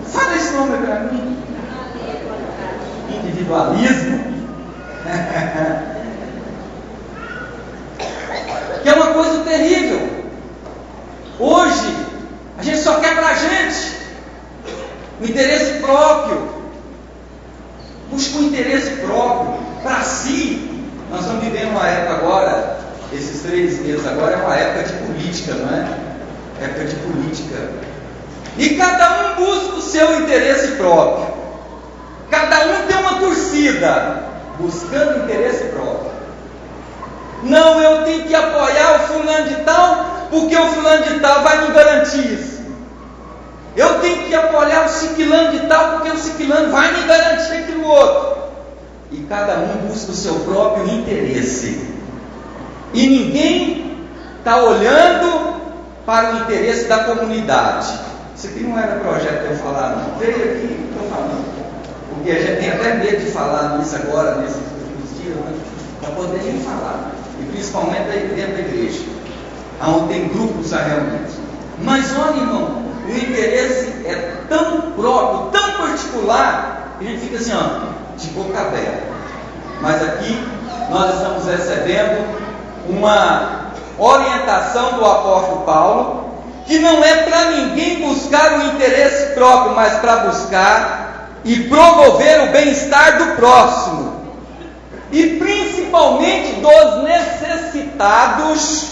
Fala esse nome para mim. Individualismo. Que é uma coisa terrível. Hoje a gente só quer para a gente o interesse próprio. Busca o interesse próprio para si. Nós estamos vivendo uma época agora, esses 3 meses agora é uma época de política, não é? Época de política. E cada um busca o seu interesse próprio. Cada um tem uma torcida buscando interesse próprio. Não, eu tenho que apoiar o fulano de tal, porque o fulano de tal vai me garantir isso. Eu tenho que apoiar o ciclano de tal, porque o ciclano vai me garantir aquilo outro. E cada um busca o seu próprio interesse. E ninguém está olhando para o interesse da comunidade. Isso aqui não era projeto de eu falar, não. Veio aqui, estou falando. Porque a gente tem até medo de falar nisso agora, nesses últimos dias, né? Para poder nem falar. E principalmente aí dentro da igreja, onde tem grupos a reunir. Mas olha, irmão, o interesse é tão próprio, tão particular, que a gente fica assim, ó, de boca aberta. Mas aqui nós estamos recebendo uma orientação do apóstolo Paulo, que não é para ninguém buscar o interesse próprio, mas para buscar e promover o bem-estar do próximo, e principalmente dos necessitados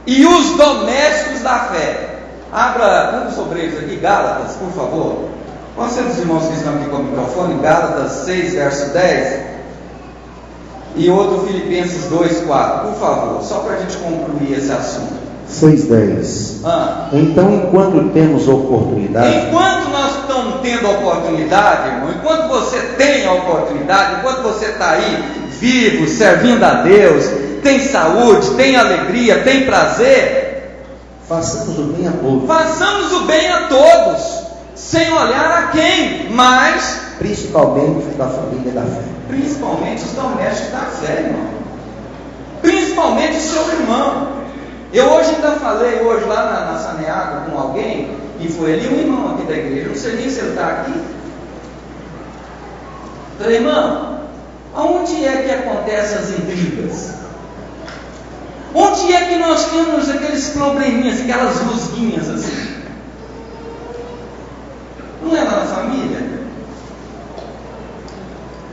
e os domésticos da fé. Abra um dos obreiros aqui, Gálatas, por favor. Você dos irmãos que estão aqui com o microfone, Gálatas 6, verso 10, e outro Filipenses 2, 4, por favor, só para a gente concluir esse assunto.
6:10. Então, enquanto temos oportunidade,
enquanto nós estamos tendo oportunidade, irmão, enquanto você tem a oportunidade, enquanto você está aí vivo, servindo a Deus, tem saúde, tem alegria, tem prazer,
façamos o bem a todos.
Façamos o bem a todos, sem olhar a quem, mas
principalmente da família da fé.
Principalmente os domésticos da fé, irmão. Principalmente o seu irmão. Eu hoje ainda falei, lá na Saneaga com alguém, e foi ali um irmão aqui da igreja, não sei nem se ele está aqui. Falei, irmão, aonde é que acontecem as intrigas? Onde é que nós temos aqueles probleminhas, aquelas rusguinhas assim? Não é lá na família?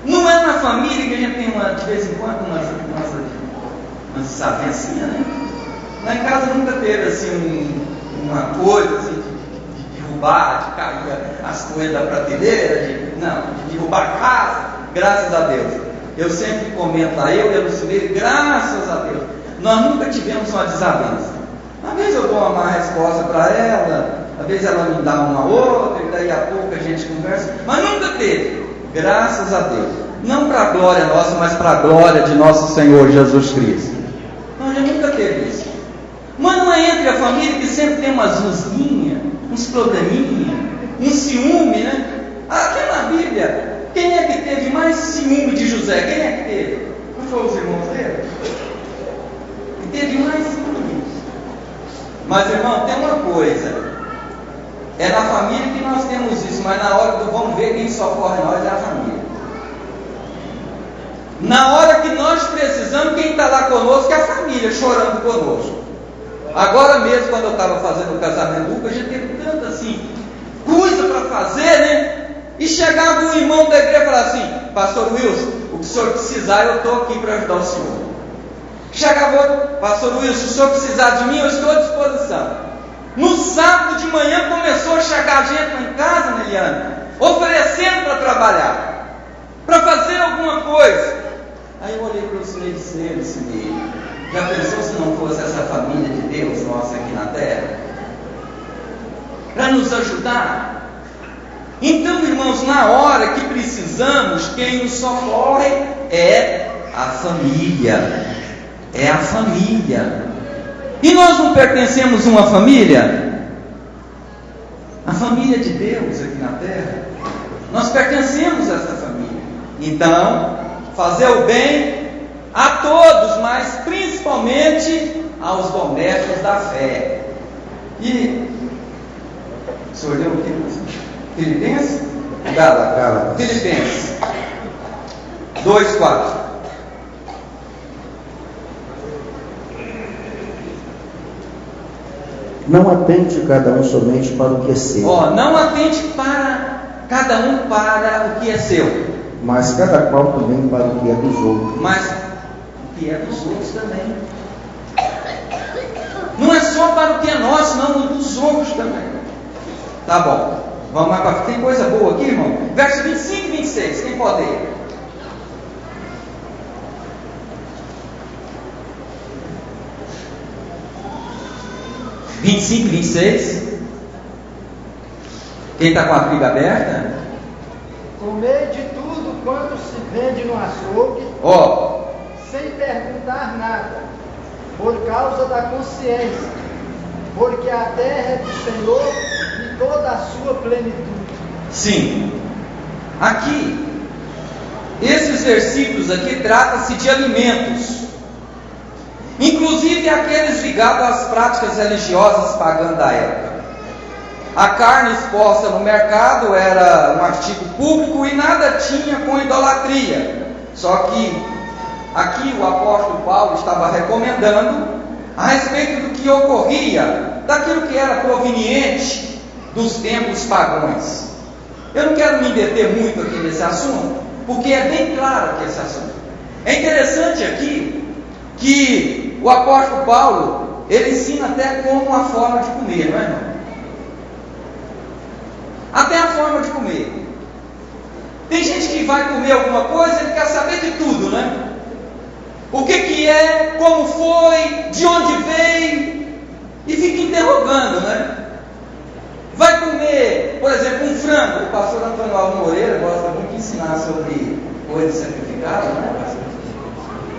Não é na família que a gente tem de vez em quando umas desavencinhas, né? Lá em casa nunca teve assim uma coisa assim, de derrubar, de cair as coisas da prateleira, de derrubar a casa, graças a Deus. Eu sempre comento lá, eu e a Lucileira, graças a Deus, nós nunca tivemos uma desavença. Às vezes eu dou uma má resposta para ela, às vezes ela me dá uma outra, e daí a pouco a gente conversa, mas nunca teve, graças a Deus. Não para a glória nossa, mas para a glória de nosso Senhor Jesus Cristo. Não, a gente nunca teve isso. Mas não é entre a família que sempre tem umas rusguinhas, uns probleminhas, um ciúme, né? Aqui na Bíblia, quem é que teve mais ciúme de José? Quem é que teve? Não foram os irmãos dele? Que teve mais ciúme. Mas, irmão, tem uma coisa. É na família que nós temos isso, mas na hora do vamos ver quem socorre nós é a família. Na hora que nós precisamos, quem está lá conosco é a família, chorando conosco. Agora mesmo, quando eu estava fazendo o casamento do Hugo, a gente teve tanta assim, coisa para fazer, né? E chegava um irmão da igreja e falava assim, pastor Wilson, o que o senhor precisar, eu estou aqui para ajudar o senhor. Chegava outro, pastor Wilson, se o senhor precisar de mim, eu estou à disposição. No sábado de manhã começou a chegar gente lá em casa, né, Eliana, oferecendo para trabalhar, para fazer alguma coisa. Aí eu olhei para o Senhor e disse, já pensou se não fosse essa família de Deus nossa aqui na terra? Para nos ajudar? Então, irmãos, na hora que precisamos, quem nos socorre é a família. É a família. E nós não pertencemos a uma família? A família de Deus aqui na terra. Nós pertencemos a essa família. Então, fazer o bem a todos, mas principalmente aos domésticos da fé. E o senhor leu o que? Filipenses?
Gálatas.
Filipenses 2:4.
Não atente cada um somente para o que é seu.
Não atente para cada um para o que é seu,
mas cada qual também para o que é dos outros.
Mas o que é dos outros também. Não é só para o que é nosso, não, o dos outros também. Tá bom. Vamos mais para frente. Tem coisa boa aqui, irmão? Verso 25 e 26. Quem pode ir? (25 e 26). Quem está com a Bíblia aberta?
Comei de tudo quanto se vende no açougue, sem perguntar nada, por causa da consciência, porque a terra é do Senhor e toda a sua plenitude.
Sim. Aqui, esses versículos aqui tratam-se de alimentos, inclusive aqueles ligados às práticas religiosas pagãs da época. A carne exposta no mercado era um artigo público e nada tinha com idolatria. Só que aqui o apóstolo Paulo estava recomendando a respeito do que ocorria
daquilo que era proveniente dos templos pagãos. Eu não quero me deter muito aqui nesse assunto, porque é bem claro aqui esse assunto. É interessante aqui que o apóstolo Paulo, ele ensina até como a forma de comer, não é, irmão? Até a forma de comer. Tem gente que vai comer alguma coisa, ele quer saber de tudo, né? O que é, como foi, de onde veio, e fica interrogando, né? Vai comer, por exemplo, um frango. O pastor Antônio Alves Moreira gosta muito de ensinar sobre coisas sacrificadas, né, pastor?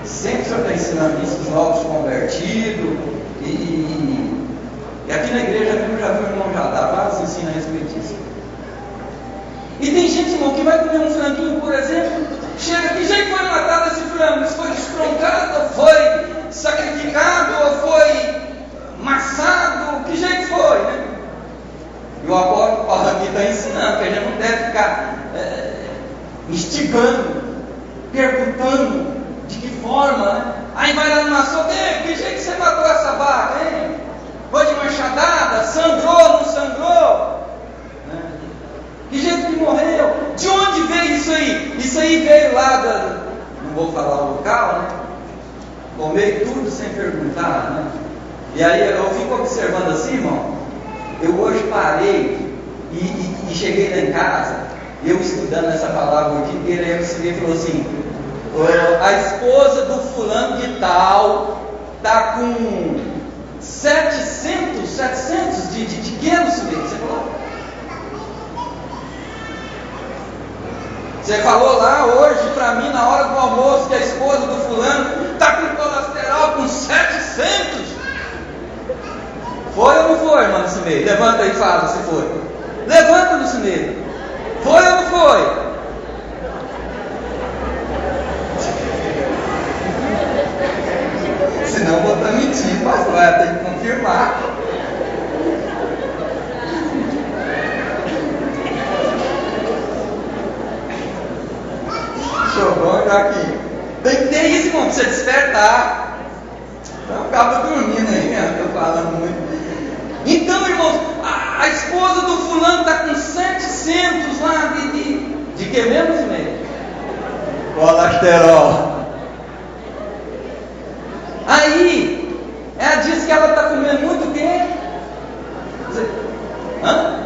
Sempre o senhor está ensinando isso, os novos convertidos, e aqui na igreja eu já vi o irmão Jadá, vários ensinam a respeito disso. E tem gente, irmão, que vai comer um franguinho, por exemplo, chega, que jeito foi matado esse frango? Isso foi destroncado, ou foi sacrificado, ou foi massado? Que jeito foi, né? E o apóstolo Paulo aqui está ensinando que a gente não deve ficar instigando, perguntando de que forma, né? Aí vai lá no açougue, que jeito que você matou essa vaca, hein? Foi de machadada? Sangrou, não sangrou? Né? Que jeito que morreu? De onde veio isso aí? Isso aí veio lá não vou falar o local, né? Comer tudo sem perguntar, né? E aí eu fico observando assim, irmão. Eu hoje parei e cheguei lá em casa, eu estudando essa palavra o dia inteiro, aí eu cheguei e falou assim: a esposa do fulano de tal está com 700 de quilos, você falou? Você falou lá hoje para mim, na hora do almoço, que a esposa do fulano está com colesterol com 700. Foi ou não foi, irmão Lucimeiro? Levanta aí e fala se foi. Levanta, Lucimeiro. Foi ou não foi? Senão vou estar mentindo, pastor, vai ter que confirmar. Chorou já aqui. Tem que ter isso, irmão, para você despertar. Então acaba dormindo aí, né? Estou falando muito. Então, irmãos, a esposa do fulano está com 700 lá de que mesmo, mesmo? Colesterol. Aí, ela diz que ela está comendo muito o quê? Hã?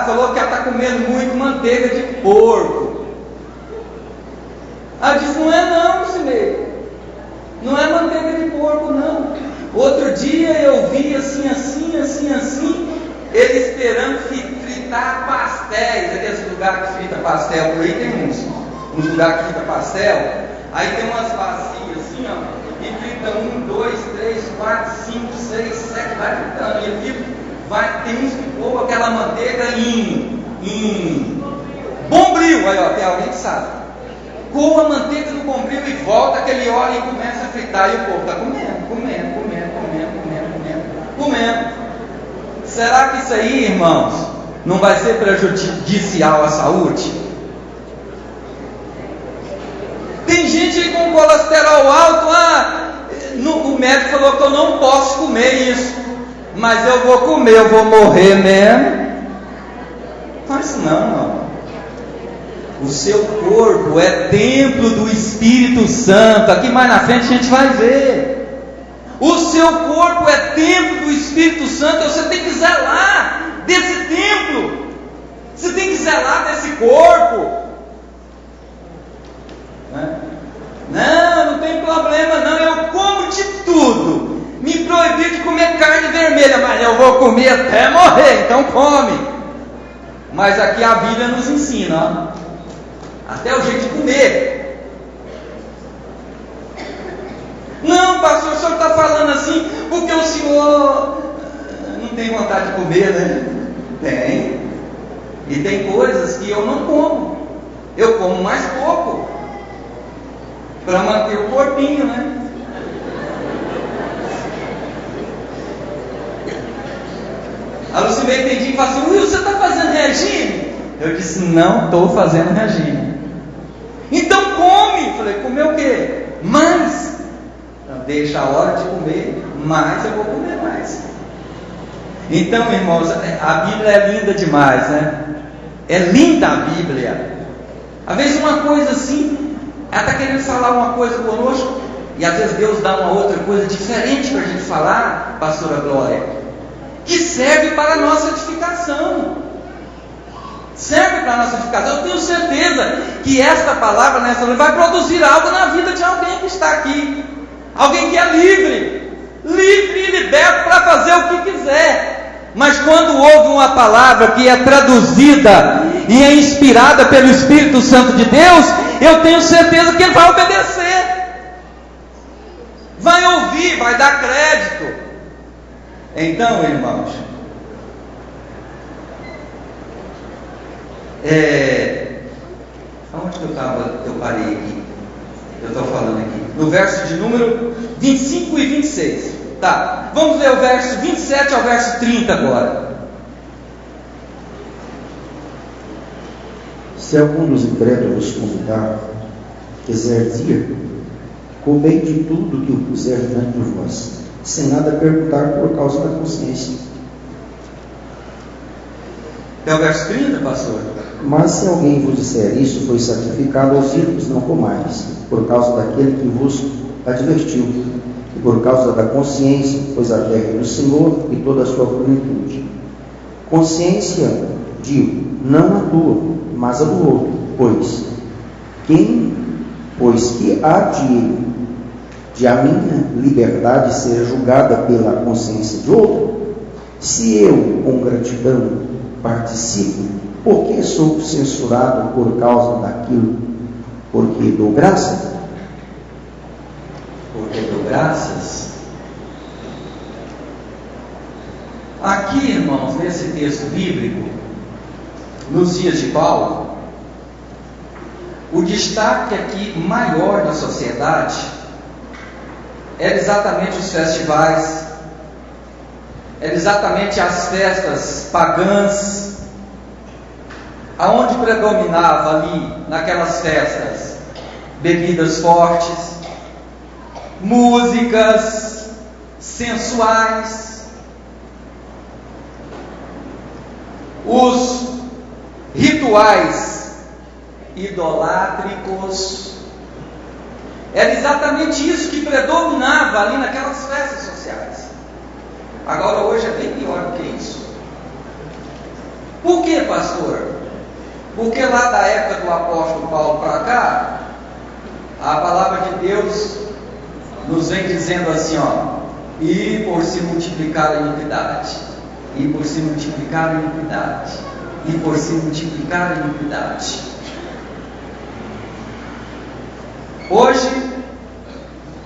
Falou que ela está comendo muito manteiga de porco. Ela diz, não é não, Cimeiro. Não é manteiga de porco, não. Outro dia eu vi assim, ele esperando fritar pastéis, aqueles lugares que frita pastel, por aí tem uns lugares que frita pastel, aí tem umas vasilhas assim, ó, e frita 1, 2, 3, 4, 5, 6, 7, vai fritando, e ele tem uns que pôr aquela manteiga em bombril, aí ó, tem alguém que sabe, coa a manteiga no bombril e volta aquele óleo e começa a fritar, e o povo está comendo. Será que isso aí, irmãos, não vai ser prejudicial à saúde? Tem gente aí com colesterol alto, o médico falou que eu não posso comer isso, mas eu vou comer, eu vou morrer mesmo. Faz isso não, irmão. O seu corpo é templo do Espírito Santo. Aqui mais na frente a gente vai ver. O seu corpo é templo do Espírito Santo. Você tem que zelar desse templo. Você tem que zelar desse corpo. Não tem problema não. Eu como de tudo. Me proibiu de comer carne vermelha, mas eu vou comer até morrer. Então come. Mas aqui a Bíblia nos ensina, ó, até o jeito de comer. Não, pastor, o senhor está falando assim porque o senhor não tem vontade de comer, né? Tem. E tem coisas que eu não como. Eu como mais pouco para manter o corpinho, né? A Lucimeira tem dia que fala assim: Will, você está fazendo regime? Eu disse: não estou fazendo regime. Então come. Falei: comer o quê? Mais. deixa a hora de comer, mais eu vou comer mais. Então, irmãos, a Bíblia é linda demais, né? É linda a Bíblia. Às vezes uma coisa assim, ela está querendo falar uma coisa conosco, e às vezes Deus dá uma outra coisa diferente para a gente falar, pastora Glória, que serve para a nossa edificação. Serve para a nossa edificação. Eu tenho certeza que esta palavra nessa noite vai produzir algo na vida de alguém que está aqui. Alguém que é livre e liberto para fazer o que quiser. Mas quando ouve uma palavra que é traduzida e é inspirada pelo Espírito Santo de Deus, eu tenho certeza que ele vai obedecer, vai ouvir, vai dar crédito. Então, irmãos, onde que eu parei aqui? Eu estou falando aqui no verso de número 25 e 26. Tá, vamos ler o verso 27 ao verso 30 agora.
Se algum dos incrédulos convidar, quiser dizer, comei de tudo que o puser diante de vós, sem nada perguntar por causa da consciência.
É o verso 30, pastor?
Mas se alguém vos disser, isso foi sacrificado aos ídolos, não comais, por causa daquele que vos advertiu, e por causa da consciência, pois a terra é do Senhor e toda a sua plenitude. Consciência, digo, não a tua, mas a do outro, pois que há de a minha liberdade ser julgada pela consciência de outro? Se eu, com gratidão, participo, por que sou censurado por causa daquilo? Porque dou graça?
Porque dou graças? Aqui, irmãos, nesse texto bíblico, nos dias de Paulo, o destaque aqui maior da sociedade era exatamente os festivais, era exatamente as festas pagãs, aonde predominava ali naquelas festas bebidas fortes, músicas sensuais, os rituais idolátricos. Era exatamente isso que predominava ali naquelas festas sociais. Agora hoje é bem pior do que isso. Por que, pastor? Porque lá da época do apóstolo Paulo para cá, a palavra de Deus nos vem dizendo assim, ó, e por se multiplicar a iniquidade, e por se multiplicar a iniquidade, e por se multiplicar a iniquidade. Hoje,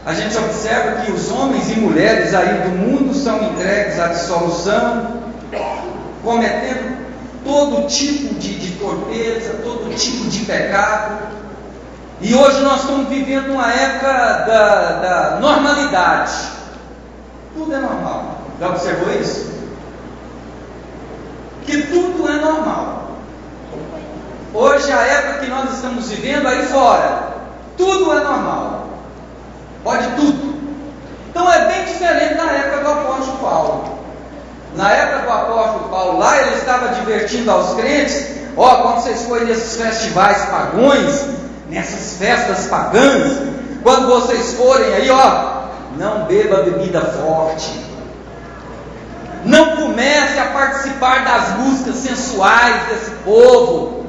a gente observa que os homens e mulheres aí do mundo são entregues à dissolução, cometendo todo tipo de torpeza, todo tipo de pecado. E hoje nós estamos vivendo uma época da normalidade. Tudo é normal. Já observou isso? Que tudo é normal. Hoje, a época que nós estamos vivendo aí fora, tudo é normal. Pode tudo. Então é bem diferente da época do apóstolo Paulo. Na época do apóstolo Paulo lá, ele estava advertindo aos crentes, ó, quando vocês forem nesses festivais pagões, nessas festas pagãs, quando vocês forem aí, ó, não beba bebida forte, não comece a participar das músicas sensuais desse povo,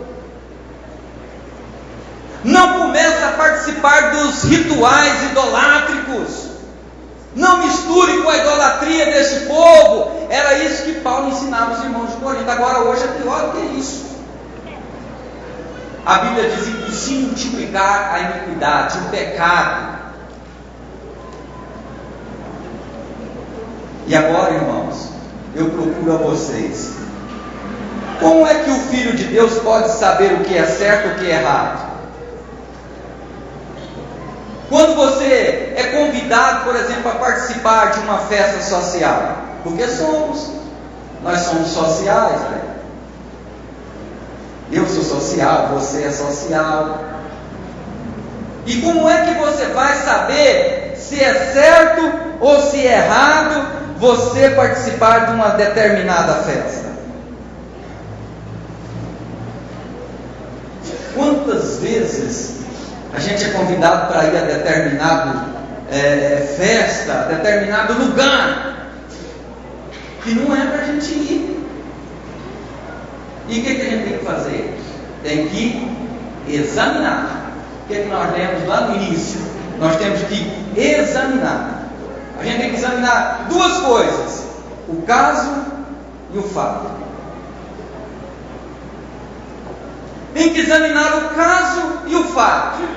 não comece a participar dos rituais idolátricos, não misture com a idolatria desse povo. Era isso que Paulo ensinava os irmãos de Corinto. Agora hoje é pior do que isso. A Bíblia diz que se multiplicar a iniquidade, o pecado. E agora, irmãos, eu procuro a vocês. Como é que o Filho de Deus pode saber o que é certo e o que é errado? Quando você é convidado, por exemplo, a participar de uma festa social, porque nós somos sociais, né? Eu sou social, você é social. E como é que você vai saber se é certo ou se é errado você participar de uma determinada festa. Quantas vezes a gente é convidado para ir a determinado festa, determinado lugar, que não é para a gente ir. E o que a gente tem que fazer? Tem que examinar. O que nós lemos lá no início? Nós temos que examinar. A gente tem que examinar duas coisas: o caso e o fato. Tem que examinar o caso e o fato.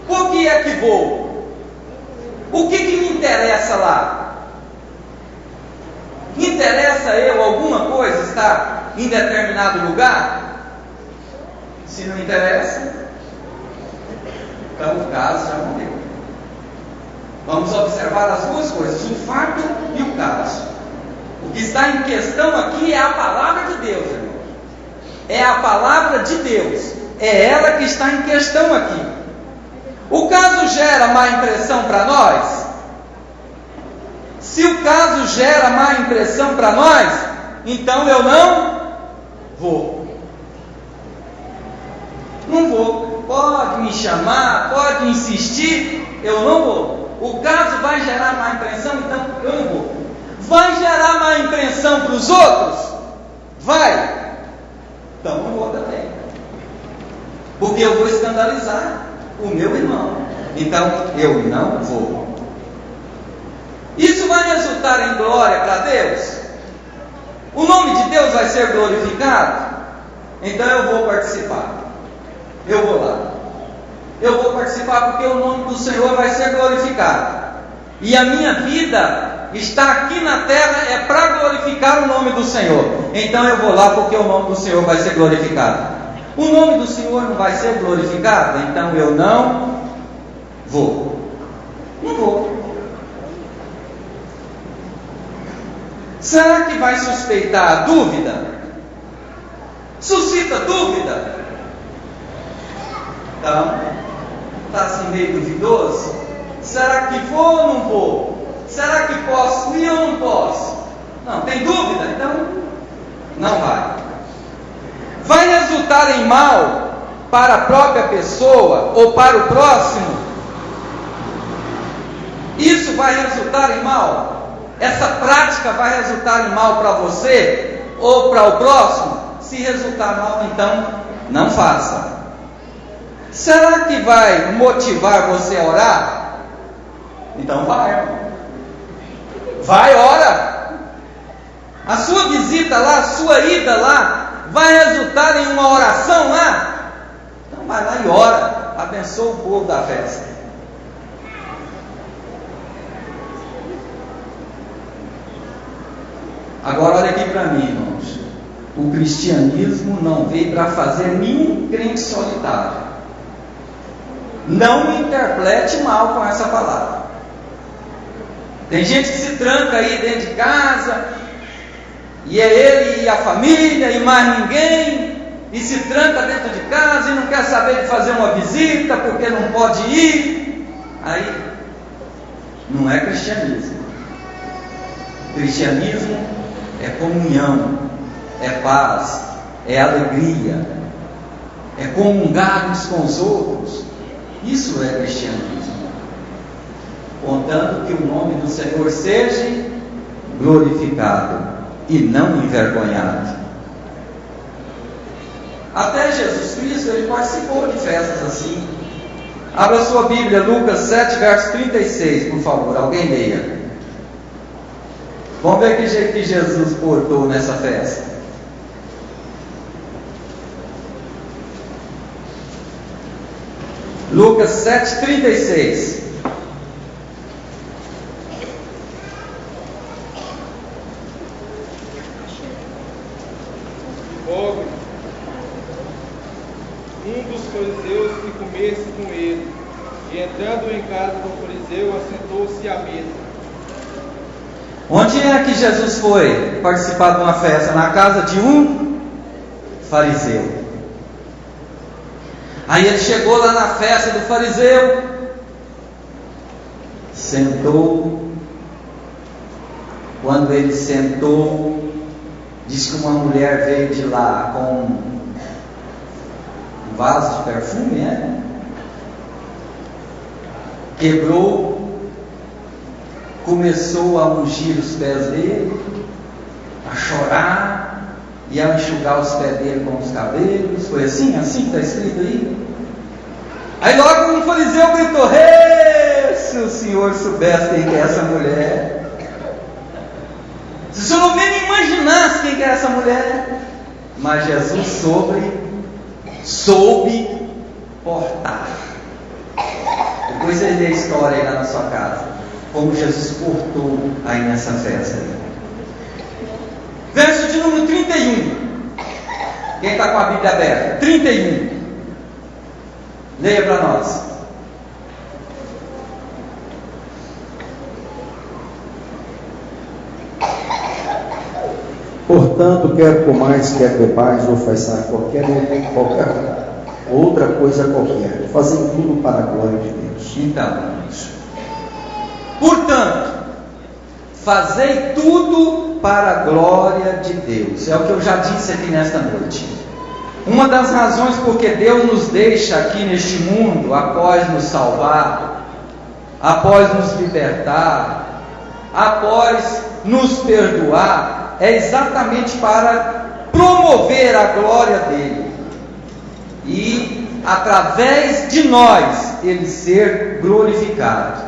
Por que é que vou? O que me interessa lá? Interessa eu alguma coisa estar em determinado lugar? Se não interessa, então o caso já morreu. Vamos observar as duas coisas, o fato e o caso. O que está em questão aqui é a palavra de Deus, irmão. É a palavra de Deus. É ela que está em questão aqui. O caso gera má impressão para nós? Se o caso gera má impressão para nós, então eu não vou. Não vou. Pode me chamar, pode insistir, eu não vou. O caso vai gerar má impressão, então eu não vou. Vai gerar má impressão para os outros? Vai. Então não vou também. Porque eu vou escandalizar o meu irmão. Então eu não vou. Isso vai resultar em glória para Deus? O nome de Deus vai ser glorificado? Então eu vou participar. Eu vou lá. Eu vou participar porque o nome do Senhor vai ser glorificado. E a minha vida está aqui na terra é para glorificar o nome do Senhor. Então eu vou lá porque o nome do Senhor vai ser glorificado. O nome do Senhor não vai ser glorificado? Então eu não vou. Não vou. Será que vai suspeitar a dúvida? Suscita dúvida? Então, está assim meio duvidoso? Será que vou ou não vou? Será que posso ir ou não posso? Não, tem dúvida? Então, não vai. Vai resultar em mal para a própria pessoa ou para o próximo? Isso vai resultar em mal? Essa prática vai resultar em mal para você ou para o próximo? Se resultar mal, então não faça. Será que vai motivar você a orar? Então vai, irmão. Vai, ora. A sua visita lá, a sua ida lá, vai resultar em uma oração lá? Então vai lá e ora. Abençoa o povo da festa. Agora olha aqui para mim, irmãos. O cristianismo não veio para fazer nenhum crente solitário. Não me interprete mal com essa palavra. Tem gente que se tranca aí dentro de casa, e é ele e a família e mais ninguém, e se tranca dentro de casa e não quer saber de fazer uma visita porque não pode ir. Aí não é cristianismo. Cristianismo é comunhão, é paz, é alegria, é comungar uns com os outros. Isso é cristianismo. Contando que o nome do Senhor seja glorificado e não envergonhado. Até Jesus Cristo, ele participou de festas assim. Abra sua Bíblia, Lucas 7, verso 36, por favor, alguém leia. Vamos ver que jeito que Jesus portou nessa festa. Lucas 7, 36.
Houve um dos fariseus que comesse com ele, e entrando em casa do fariseu, assentou-se à mesa.
Onde é que Jesus foi participar de uma festa? Na casa de um fariseu. Aí ele chegou lá na festa do fariseu,
sentou. Quando ele sentou, diz que uma mulher veio de lá com um vaso de perfume, quebrou, começou a ungir os pés dele, a chorar e a enxugar os pés dele com os cabelos. Foi assim está escrito aí. Aí logo um fariseu gritou: se o senhor soubesse quem é essa mulher, se o senhor nem imaginasse quem é essa mulher. Mas Jesus soube portar. Depois você lê a história aí lá na sua casa, como Jesus portou aí nessa festa aí. Verso de número 31. Quem está com a Bíblia aberta? 31. Leia para nós.
Portanto, quer comais, quer bebais, ou façais qualquer outra coisa qualquer, fazem tudo para a glória de Deus.
Então, portanto, fazei tudo para a glória de Deus. É o que eu já disse aqui nesta noite. Uma das razões porque Deus nos deixa aqui neste mundo, após nos salvar, após nos libertar, após nos perdoar, é exatamente para promover a glória dele e através de nós ele ser glorificado,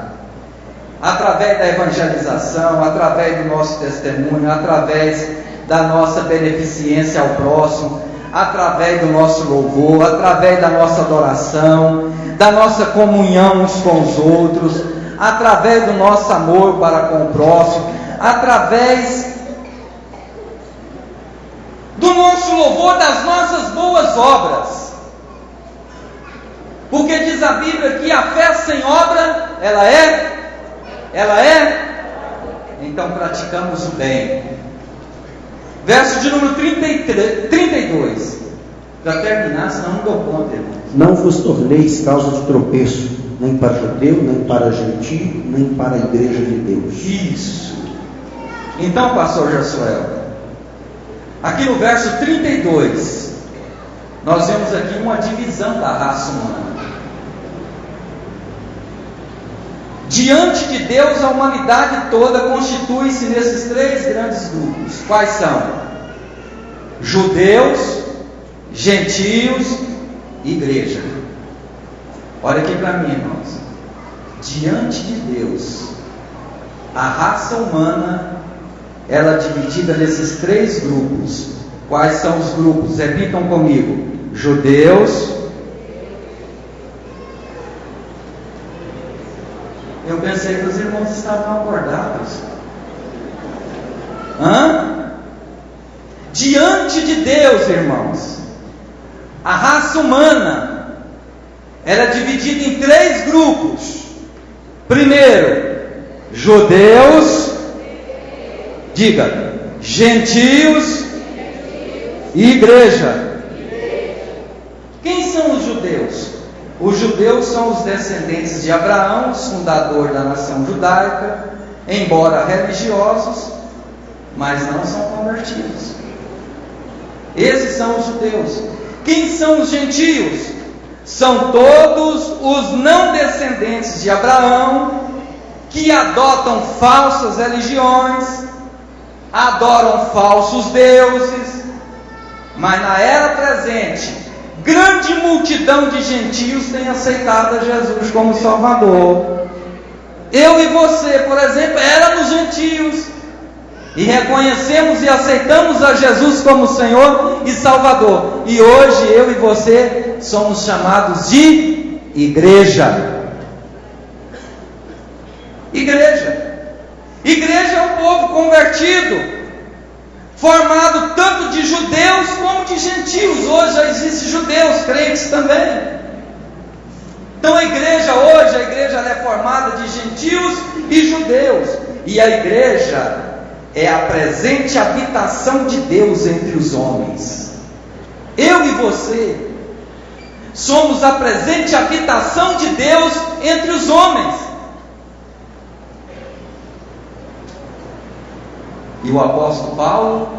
através da evangelização, através do nosso testemunho, através da nossa beneficência ao próximo, através do nosso louvor, através da nossa adoração, da nossa comunhão uns com os outros, através do nosso amor para com o próximo, através do nosso louvor, das nossas boas obras. Porque diz a Bíblia que a fé sem obra, ela é, então praticamos o bem. Verso de número 32. Para terminar, senão não dou conta, irmão.
Não vos torneis causa de tropeço, nem para judeu, nem para gentio, nem para a igreja de Deus.
Isso. Então, pastor Josué, aqui no verso 32, nós vemos aqui uma divisão da raça humana. Diante de Deus, a humanidade toda constitui-se nesses três grandes grupos. Quais são? Judeus, gentios e igreja. Olha aqui para mim, irmãos. Diante de Deus, a raça humana, ela é dividida nesses três grupos. Quais são os grupos? Repitam comigo: judeus. Eu pensei que os irmãos estavam acordados. Diante de Deus, irmãos, a raça humana, ela é dividida em três grupos. Primeiro, judeus, diga, gentios e igreja. Quem são os judeus? Os judeus são os descendentes de Abraão, fundador da nação judaica, embora religiosos, mas não são convertidos. Esses são os judeus. Quem são os gentios? São todos os não descendentes de Abraão, que adotam falsas religiões, adoram falsos deuses, mas na era presente, grande multidão de gentios tem aceitado a Jesus como Salvador. Eu e você, por exemplo, éramos gentios e reconhecemos e aceitamos a Jesus como Senhor e Salvador. E hoje eu e você somos chamados de igreja. Igreja é o povo convertido, formado tanto de judeus como de gentios. Hoje já existem judeus, crentes também. Então a igreja hoje, ela é formada de gentios e judeus. E a igreja é a presente habitação de Deus entre os homens. Eu e você somos a presente habitação de Deus entre os homens.
E o apóstolo Paulo,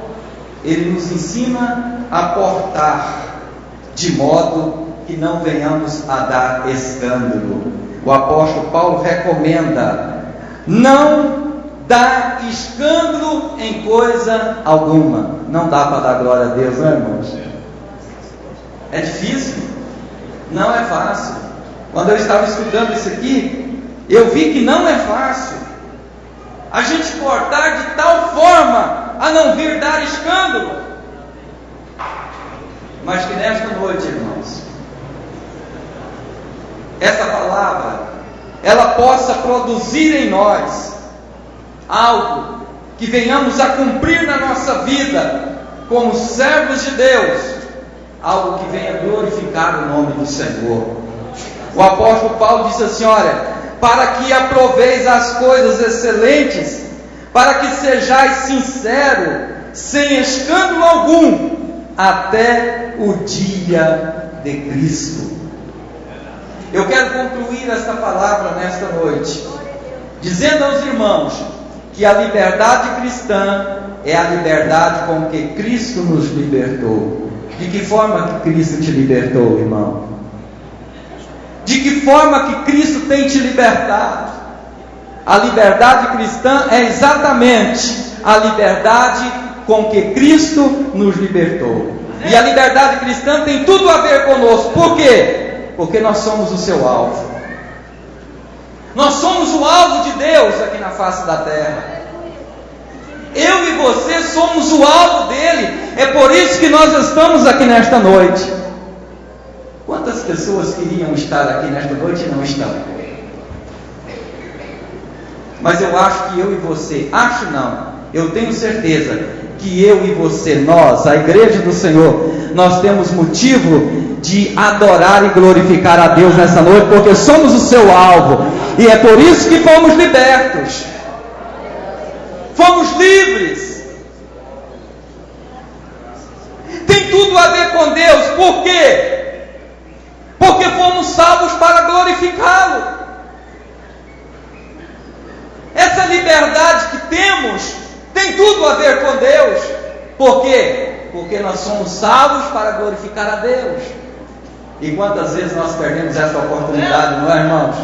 ele nos ensina a portar de modo que não venhamos a dar escândalo. O apóstolo Paulo recomenda: não dá escândalo em coisa alguma. Não dá para dar glória a Deus, né, irmãos? É difícil, não é fácil. Quando eu estava estudando isso aqui, eu vi que não é fácil a gente portar de tal forma a não vir dar escândalo. Mas que nesta noite, irmãos, essa palavra, ela possa produzir em nós algo que venhamos a cumprir na nossa vida como servos de Deus, algo que venha glorificar o nome do Senhor. O apóstolo Paulo disse assim: olha, para que aproveis as coisas excelentes, para que sejais sincero, sem escândalo algum, até o dia de Cristo. Eu quero concluir esta palavra nesta noite, dizendo aos irmãos que a liberdade cristã é a liberdade com que Cristo nos libertou. De que forma que Cristo te libertou, irmão? De que forma que Cristo tem te libertado? A liberdade cristã é exatamente a liberdade com que Cristo nos libertou. E a liberdade cristã tem tudo a ver conosco. Por quê? Porque nós somos o seu alvo. Nós somos o alvo de Deus aqui na face da terra. Eu e você somos o alvo dele. É por isso que nós estamos aqui nesta noite. Quantas pessoas queriam estar aqui nesta noite e não estão? Mas eu acho que eu e você, eu tenho certeza que eu e você, nós, a igreja do Senhor, nós temos motivo de adorar e glorificar a Deus nessa noite, porque somos o seu alvo, e é por isso que fomos libertos, fomos livres. Tem tudo a ver com Deus. Por quê? Porque fomos salvos para glorificá-lo. Essa liberdade que temos tem tudo a ver com Deus. Por quê? Porque nós somos salvos para glorificar a Deus. E quantas vezes nós perdemos essa oportunidade, não é, irmãos?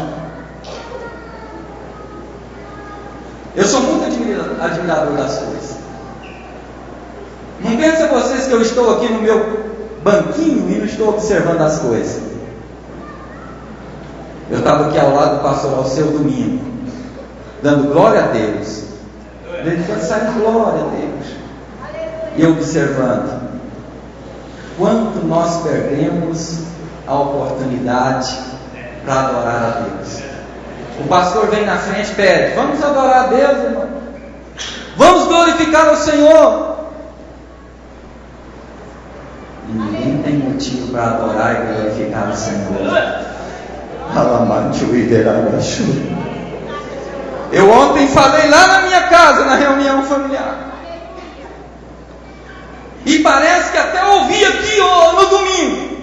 Eu sou muito admirador das coisas. Não pensa vocês que eu estou aqui no meu banquinho e não estou observando as coisas. Eu estava aqui ao lado do pastor Alceu domingo, dando glória a Deus, dedicando glória a Deus, e observando quanto nós perdemos a oportunidade para adorar a Deus. O pastor vem na frente e pede: vamos adorar a Deus, irmão, vamos glorificar o Senhor. E ninguém tem motivo para adorar e glorificar o Senhor. Eu ontem falei lá na minha casa, na reunião familiar, e parece que até ouvi aqui no domingo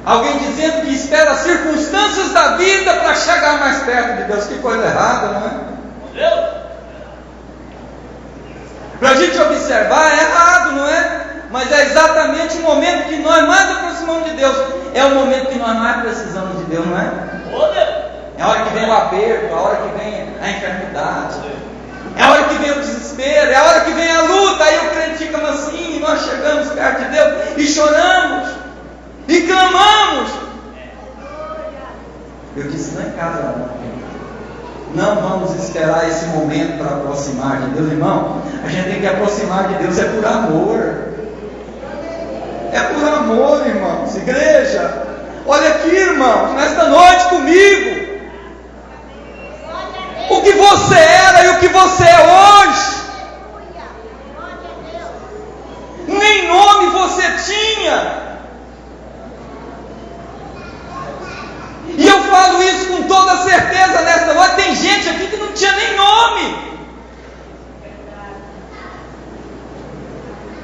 alguém dizendo que espera as circunstâncias da vida para chegar mais perto de Deus. Que coisa errada, não é? Para a gente observar, é errado, não é? Mas é exatamente o momento que nós mais aproximamos de Deus. É o momento que nós mais precisamos de Deus, não é? É a hora que vem o aperto, é a hora que vem a enfermidade, é a hora que vem o desespero, é a hora que vem a luta. Aí o crente fica mansinho e nós chegamos perto de Deus e choramos e clamamos. Eu disse: não é em casa, não vamos esperar esse momento para aproximar de Deus, irmão. A gente tem que aproximar de Deus, é por amor. É por amor, irmãos. Igreja, olha aqui, irmãos, nesta noite comigo, o que você era e o que você é hoje. Nem nome você tinha. E eu falo isso com toda certeza nesta noite. Tem gente aqui que não tinha nem nome,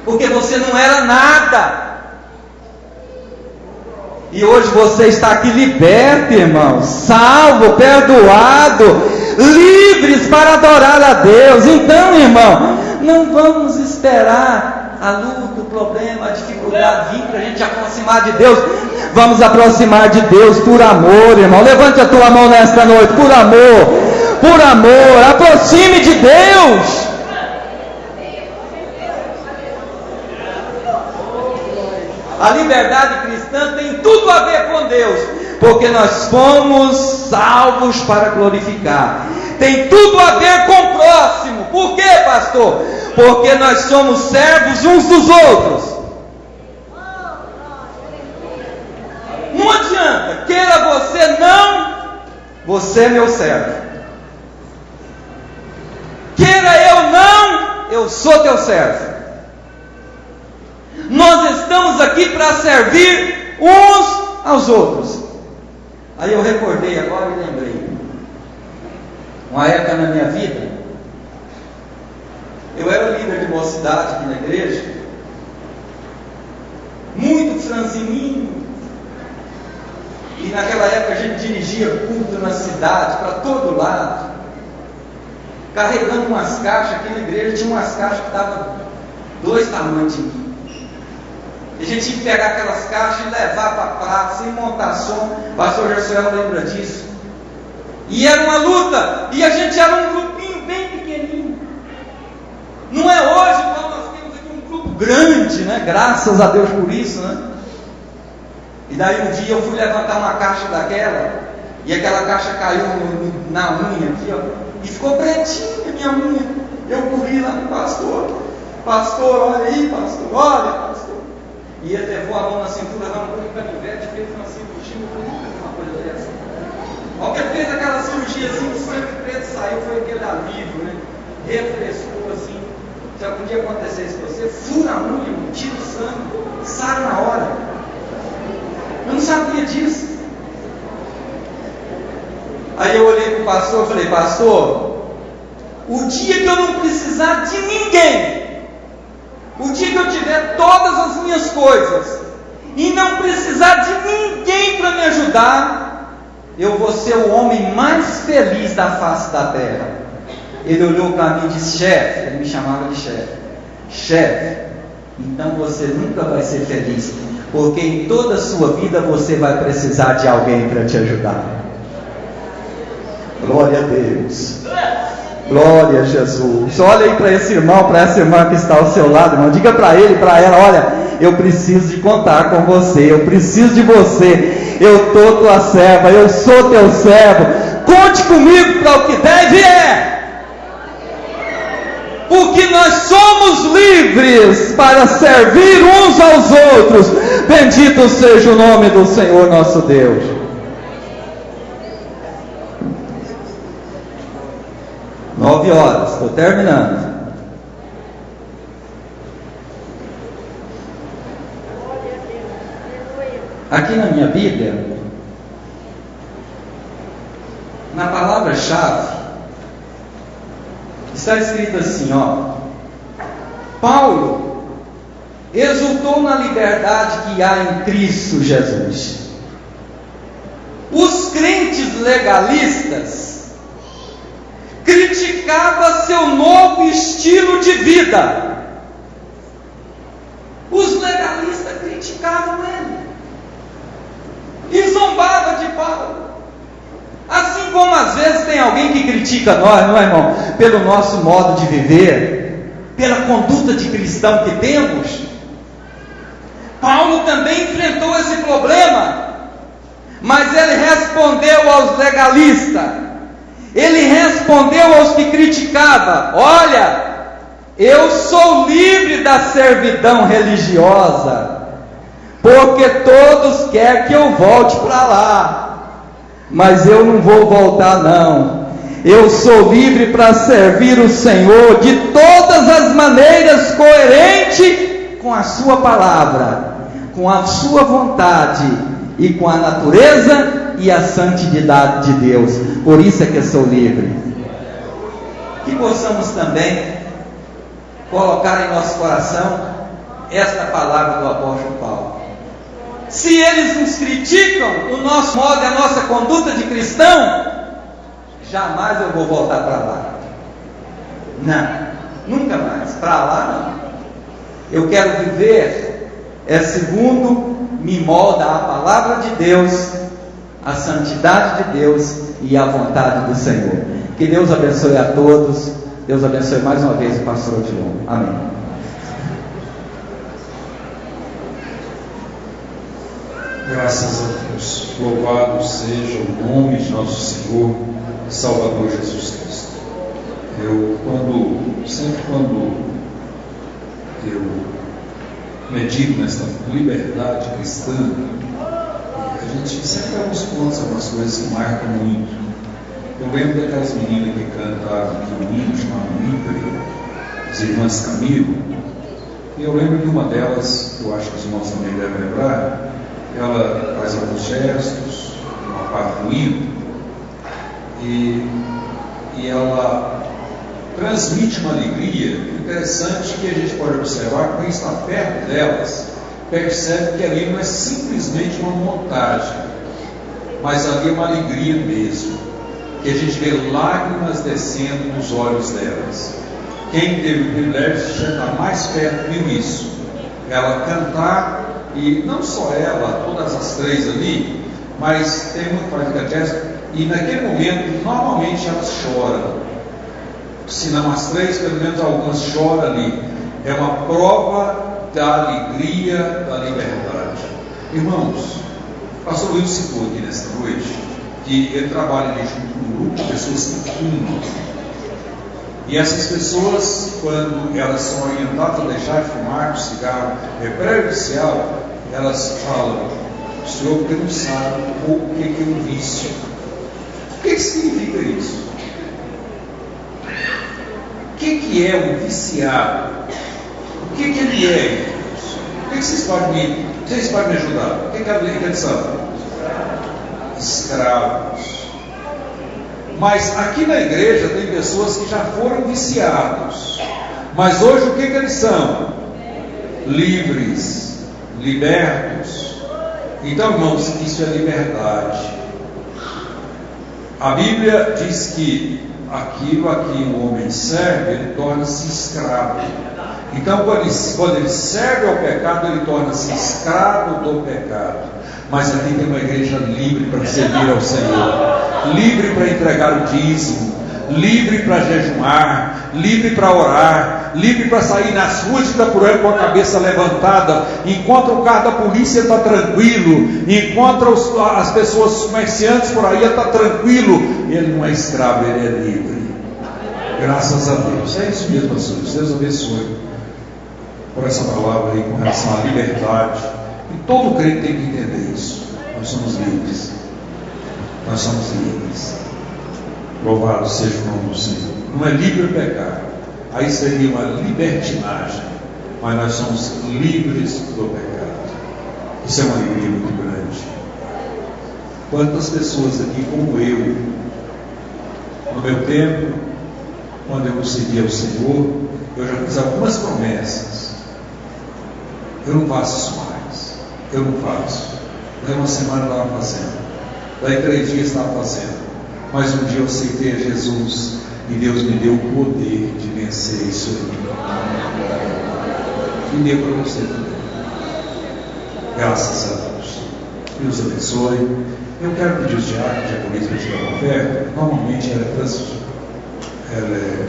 porque você não era nada. E hoje você está aqui liberto, irmão, salvo, perdoado, livres para adorar a Deus. Então, irmão, não vamos esperar a luta, o problema, a dificuldade vir para a gente aproximar de Deus. Vamos aproximar de Deus por amor, irmão. Levante a tua mão nesta noite, por amor, aproxime de Deus. A liberdade cristã tem tudo a ver com Deus, porque nós fomos salvos para glorificar. Tem tudo a ver com o próximo. Por quê, pastor? Porque nós somos servos uns dos outros. Não adianta, queira você não, você é meu servo. Queira eu não, eu sou teu servo. Nós estamos aqui para servir uns aos outros. Aí eu recordei agora e lembrei. Uma época na minha vida, eu era líder de mocidade aqui na igreja, muito franzininho, e naquela época a gente dirigia culto na cidade, para todo lado, carregando umas caixas. Aqui na igreja tinha umas caixas que estavam 2 tamanhos de mim. A gente tinha que pegar aquelas caixas e levar para a praça, sem montar som. O pastor Gersuel lembra disso. E era uma luta, e a gente era um grupinho bem pequenininho. Não é hoje, quando nós temos aqui um grupo grande, né? Graças a Deus por isso, né? E daí um dia eu fui levantar uma caixa daquela, e aquela caixa caiu na unha aqui, ó, e ficou pretinha a minha unha. Eu corri lá no pastor, olha aí, pastor, olha, pastor. E ele levou a mão na cintura, arrancou um canivete, fez uma cirurgia. Eu nunca vi uma coisa dessa. Ao que ele fez aquela cirurgia assim, o sangue preto saiu, foi aquele alívio, né? Refrescou assim. Se algum dia acontecer isso com você, fura a unha, tira o sangue, sai na hora. Eu não sabia disso. Aí eu olhei para o pastor e falei: pastor, o dia que eu não precisar de ninguém, o dia que eu tiver todas as minhas coisas e não precisar de ninguém para me ajudar, eu vou ser o homem mais feliz da face da terra. Ele olhou para mim e disse: chefe, ele me chamava de chefe, então você nunca vai ser feliz, porque em toda a sua vida você vai precisar de alguém para te ajudar. Glória a Deus. Glória a Jesus. Olha aí para esse irmão, para essa irmã que está ao seu lado, irmão. Diga para ele, para ela: olha, eu preciso de contar com você, eu preciso de você. Eu sou tua serva, eu sou teu servo. Conte comigo para o que der e vier. Porque nós somos livres para servir uns aos outros. Bendito seja o nome do Senhor nosso Deus. Nove horas, estou terminando. Aqui na minha Bíblia, na palavra-chave, está escrito assim, ó: Paulo exultou na liberdade que há em Cristo Jesus. Os crentes legalistas criticavam seu novo estilo de vida. Os legalistas criticavam ele e zombavam de Paulo. Assim como às vezes tem alguém que critica nós, não é, irmão? Pelo nosso modo de viver, pela conduta de cristão que temos. Paulo também enfrentou esse problema, mas ele respondeu aos legalistas. Ele respondeu aos que criticavam: olha, eu sou livre da servidão religiosa, porque todos querem que eu volte para lá, mas eu não vou voltar não. Eu sou livre para servir o Senhor de todas as maneiras, coerente com a sua palavra, com a sua vontade e com a natureza e a santidade de Deus. Por isso é que eu sou livre. Que possamos também colocar em nosso coração esta palavra do apóstolo Paulo. Se eles nos criticam o nosso modo e a nossa conduta de cristão,
jamais eu vou voltar para lá. Não, nunca mais. Para lá não. Eu quero viver segundo me molda a palavra de Deus, a santidade de Deus e a vontade do Senhor. Que Deus abençoe a todos. Deus abençoe mais uma vez o pastor Odilon. Amém.
Graças a Deus. Louvado seja o nome de nosso Senhor e Salvador Jesus Cristo. Sempre quando eu medito nesta liberdade cristã, a gente sempre dá uns pontos, algumas coisas que marcam muito. Eu lembro daquelas meninas que cantaram um hino chamado Livre, as irmãs Camilo, e eu lembro de uma delas, que eu acho que os irmãos também devem lembrar. Ela faz alguns gestos, uma parte do hino, e ela transmite uma alegria interessante que a gente pode observar. Quem está perto delas percebe que ali não é simplesmente uma montagem, mas ali é uma alegria mesmo, que a gente vê lágrimas descendo nos olhos delas. Quem teve o privilégio de chegar mais perto viu isso, ela cantar. E não só ela, todas as três ali, mas tem muito mais catequese, e naquele momento, normalmente elas choram. Se não as três, pelo menos algumas choram ali. É uma prova da alegria, da liberdade. Irmãos, o pastor Luiz citou aqui nesta noite, que ele trabalha ali junto com um grupo de pessoas que fumam. E essas pessoas, quando elas são orientadas a deixar de fumar o cigarro prejudicial, elas falam: o senhor porque não sabe o que é um vício. O que significa isso? O que é um viciado? O que ele é, irmãos? O que vocês podem me ajudar? O que é a definição? Escravos. Mas aqui na igreja tem pessoas que já foram viciados, mas hoje o que eles são? Livres, libertos. Então, irmãos, isso é liberdade. A Bíblia diz que aquilo a que o homem serve, ele torna-se escravo. Então, quando ele serve ao pecado, ele torna-se escravo do pecado. Mas aqui tem uma igreja livre para servir ao Senhor, livre para entregar o dízimo, livre para jejuar, livre para orar, livre para sair nas ruas de Itapuã com a cabeça levantada. Encontra o carro da polícia, está tranquilo. Encontra as pessoas, os comerciantes por aí, está tranquilo. Ele não é escravo, ele é livre. Graças a Deus. É isso mesmo, pastores. Deus abençoe por essa palavra aí com relação à liberdade. E todo crente tem que entender isso. Nós somos livres. Nós somos livres. Louvado seja o nome do Senhor. Não é livre pecar. Aí seria uma libertinagem. Mas nós somos livres do pecado. Isso é uma alegria muito grande. Quantas pessoas aqui como eu, no meu tempo, quando eu segui ao Senhor, eu já fiz algumas promessas. Eu não faço isso mais. Eu não faço. Daí uma semana eu estava fazendo. Daí 3 dias estava fazendo. Mas um dia eu aceitei a Jesus e Deus me deu o poder de vencer isso aí. E deu para você também. Graças a Deus. Deus abençoe. Eu quero pedir os diáconos, diaconistas para tirar uma oferta. Normalmente ela é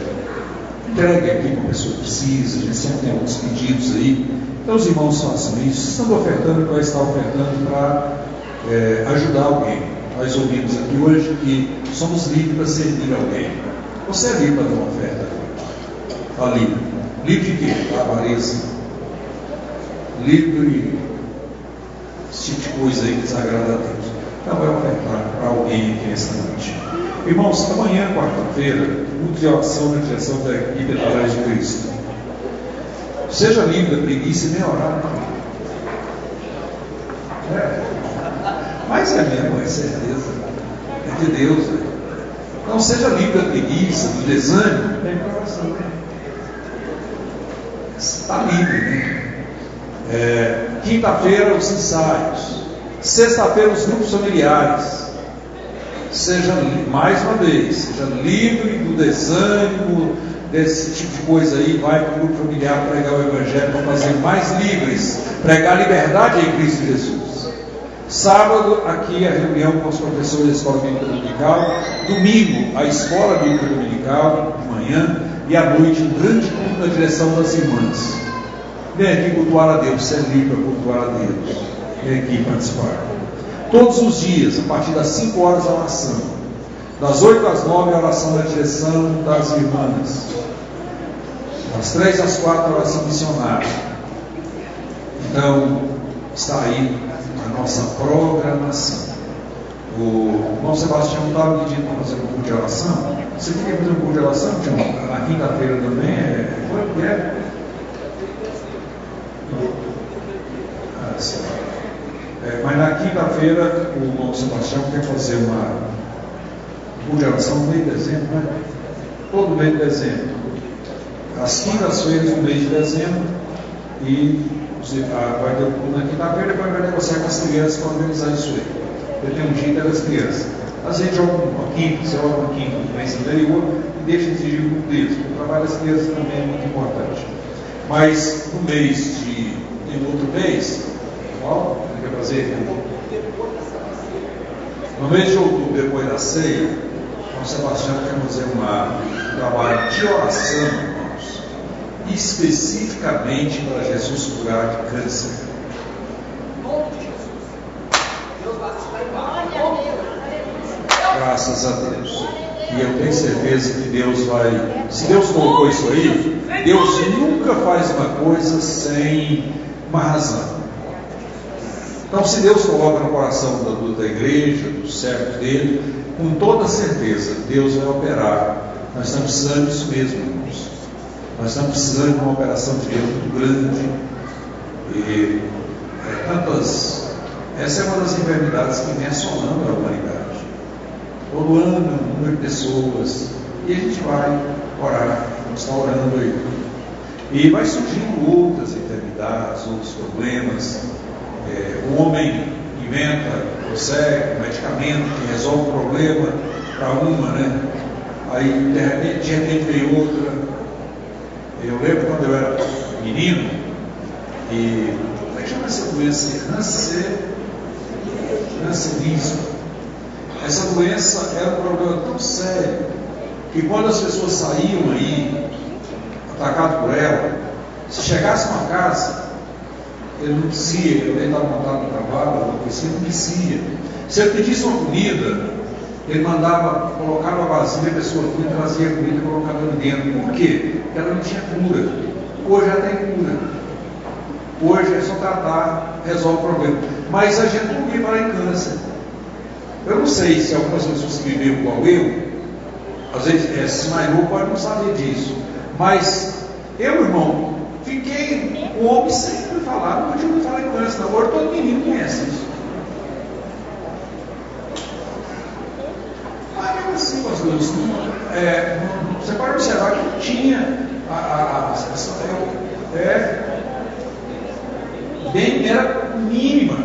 entregue aqui para a pessoa que precisa. A gente sempre tem alguns pedidos aí. Então os irmãos façam isso. Estando ofertando, vai estar ofertando para ajudar alguém. Nós ouvimos aqui hoje que somos livres para servir alguém. Você é livre para dar uma oferta? Está livre. Livre de quê? Da avareza. Livre esse tipo de coisa aí que desagrada a Deus. Então vai ofertar para alguém aqui nesta noite. Irmãos, amanhã, quarta-feira, culto de oração na direção da equipe Atrás de Cristo. Seja livre da preguiça e nem orar. Mas é mesmo, é certeza. É de Deus. Não seja livre da preguiça, do desânimo. Vem para oração. Está livre, né? Quinta-feira, os ensaios. Sexta-feira, os grupos familiares. seja, mais uma vez, seja livre do desânimo, desse tipo de coisa aí, vai para o grupo familiar pregar o Evangelho para fazer mais livres, pregar liberdade em Cristo Jesus. Sábado, aqui a reunião com os professores da Escola Bíblica Dominical. Domingo, a Escola Bíblica Dominical, de manhã, e à noite, um grande culto na direção das irmãs. Vem aqui cultuar a Deus, você é livre para cultuar a Deus. Vem aqui participar. Todos os dias, a partir das 5 horas, a oração. Das 8 às 9, a oração da direção das irmãs. Das 3 às 4, a oração missionária. Então, está aí a nossa programação. O irmão Sebastião estava pedindo para fazer um culto de oração. Você queria fazer um culto de oração, Tião? Na quinta-feira também? Quando é? Mas na quinta-feira o irmão Sebastião quer fazer uma culto de oração no mês de dezembro, né? Todo mês de dezembro. Às quintas-feiras do mês de dezembro. E vai ter um culto na quinta-feira e vai negociar com as crianças para organizar isso aí. Ele tem um dia das crianças. Às vezes joga uma quinta, você joga uma quinta no mês anterior e deixa de dirigir o grupo deles. O trabalho das crianças também é muito importante. Mas no mês em outro mês, qual? Quer fazer? No mês de outubro, depois da ceia, o Sebastião quer fazer um trabalho de oração, irmãos, especificamente para Jesus curar de câncer. Graças a Deus. E eu tenho certeza que Deus vai. Se Deus colocou isso aí, Deus nunca faz uma coisa sem uma razão. Então, se Deus coloca no coração da igreja, dos servos dele, com toda certeza, Deus vai operar. Nós estamos precisando disso mesmo, irmãos. Nós estamos precisando de uma operação de Deus muito grande. E essa é uma das enfermidades que vem assolando a humanidade. Todo ano, um número de pessoas. E a gente vai orar, está orando aí. E vai surgindo outras enfermidades, outros problemas. O homem inventa, consegue um medicamento que resolve o problema para uma, né? Aí de repente veio outra. Eu lembro quando eu era menino, e como é que chama essa doença? Hanseníase. Essa doença era um problema tão sério que quando as pessoas saíam aí, atacadas por ela, se chegasse a uma casa, ele não descia, ele estava montado no cavalo, ele não descia. Se ele pedisse uma comida, ele mandava colocar uma vasilha, a pessoa vinha, trazia a comida e colocava ali dentro. Por quê? Porque ela não tinha cura. Hoje já tem cura. Hoje é só tratar, resolve o problema. Mas a gente não vive para em câncer. Eu não sei se algumas pessoas que viveram igual eu, às vezes se mais novo pode não saber disso. Mas eu, irmão, fiquei um homem sempre me falar, não podia me falar em câncer, não. Hoje todo menino conhece isso. Mas mesmo assim, pastor, você pode observar que não tinha era mínima.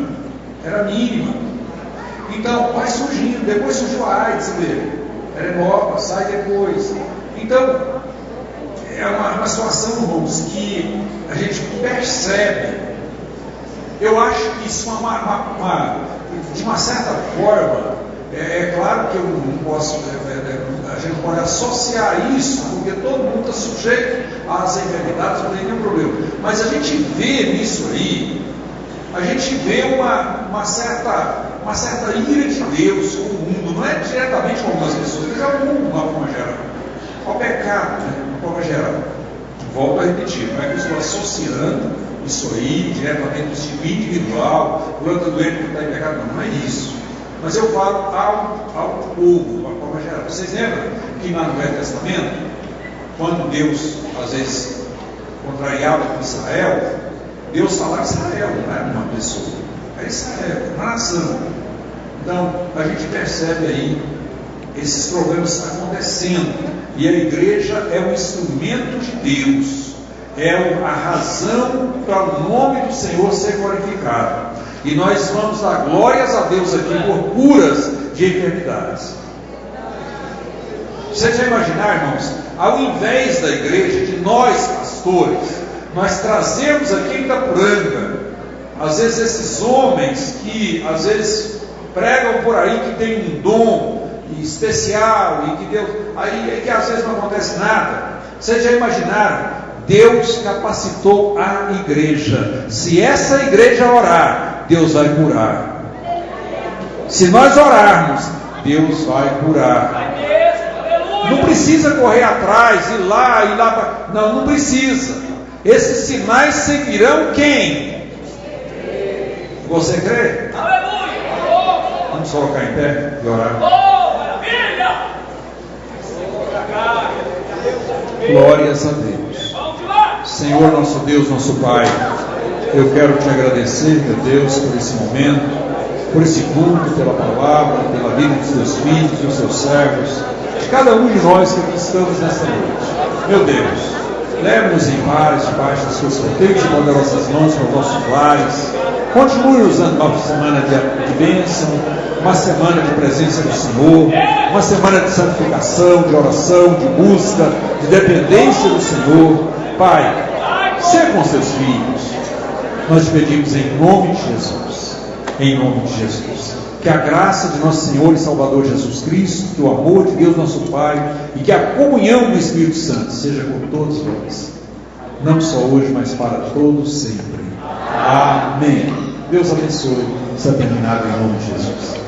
Era mínima. Então, vai surgindo. Depois surgiu a AIDS, ela é nova, sai depois. Então, é uma situação, irmãos, que a gente percebe. Eu acho que isso de uma certa forma, é claro que eu não posso, a gente pode associar isso, porque todo mundo está sujeito às enfermidades, não tem nenhum problema. Mas a gente vê nisso aí, a gente vê uma certa ira de Deus com o mundo, não é diretamente com algumas pessoas, mas é o mundo de uma forma geral. Ao pecado, né, de uma forma geral. Volto a repetir, não é que eu estou associando isso aí diretamente do tipo individual, o outro doente que está em pecado, não é isso. Mas eu falo ao povo, de uma forma geral. Vocês lembram que lá no Velho Testamento, quando Deus, às vezes, contrariava com Israel, Deus falava Israel, não era uma pessoa, era Israel, uma nação. Então, a gente percebe aí esses problemas acontecendo. E a igreja é um instrumento de Deus, é a razão para o nome do Senhor ser glorificado. E nós vamos dar glórias a Deus aqui por curas de eternidades. Vocês já imaginaram, irmãos, ao invés da igreja, de nós pastores, nós trazemos aqui em Itapuranga, às vezes esses homens que às vezes pregam por aí que tem um dom especial e que Deus, aí é que às vezes não acontece nada. Vocês já imaginaram? Deus capacitou a igreja. Se essa igreja orar, Deus vai curar. Se nós orarmos, Deus vai curar. Não precisa correr atrás, ir lá, não precisa. Esses sinais seguirão quem? Você crê? Vamos colocar em pé e orar. Glórias a Deus. Senhor nosso Deus, nosso Pai, eu quero te agradecer, meu Deus, por esse momento, por esse culto, pela palavra, pela vida dos teus filhos, dos teus servos, de cada um de nós que aqui estamos nesta noite. Meu Deus, leve-nos em paz debaixo das suas potentes e poderosas mãos para os nossos lares. Continue usando uma semana de bênção, uma semana de presença do Senhor, uma semana de santificação, de oração, de busca, de dependência do Senhor. Pai, seja com os teus filhos. Nós te pedimos em nome de Jesus. Em nome de Jesus. Que a graça de nosso Senhor e Salvador Jesus Cristo, que o amor de Deus nosso Pai e que a comunhão do Espírito Santo seja com todos nós, não só hoje, mas para todos sempre. Amém. Deus abençoe. Está terminado em nome de Jesus.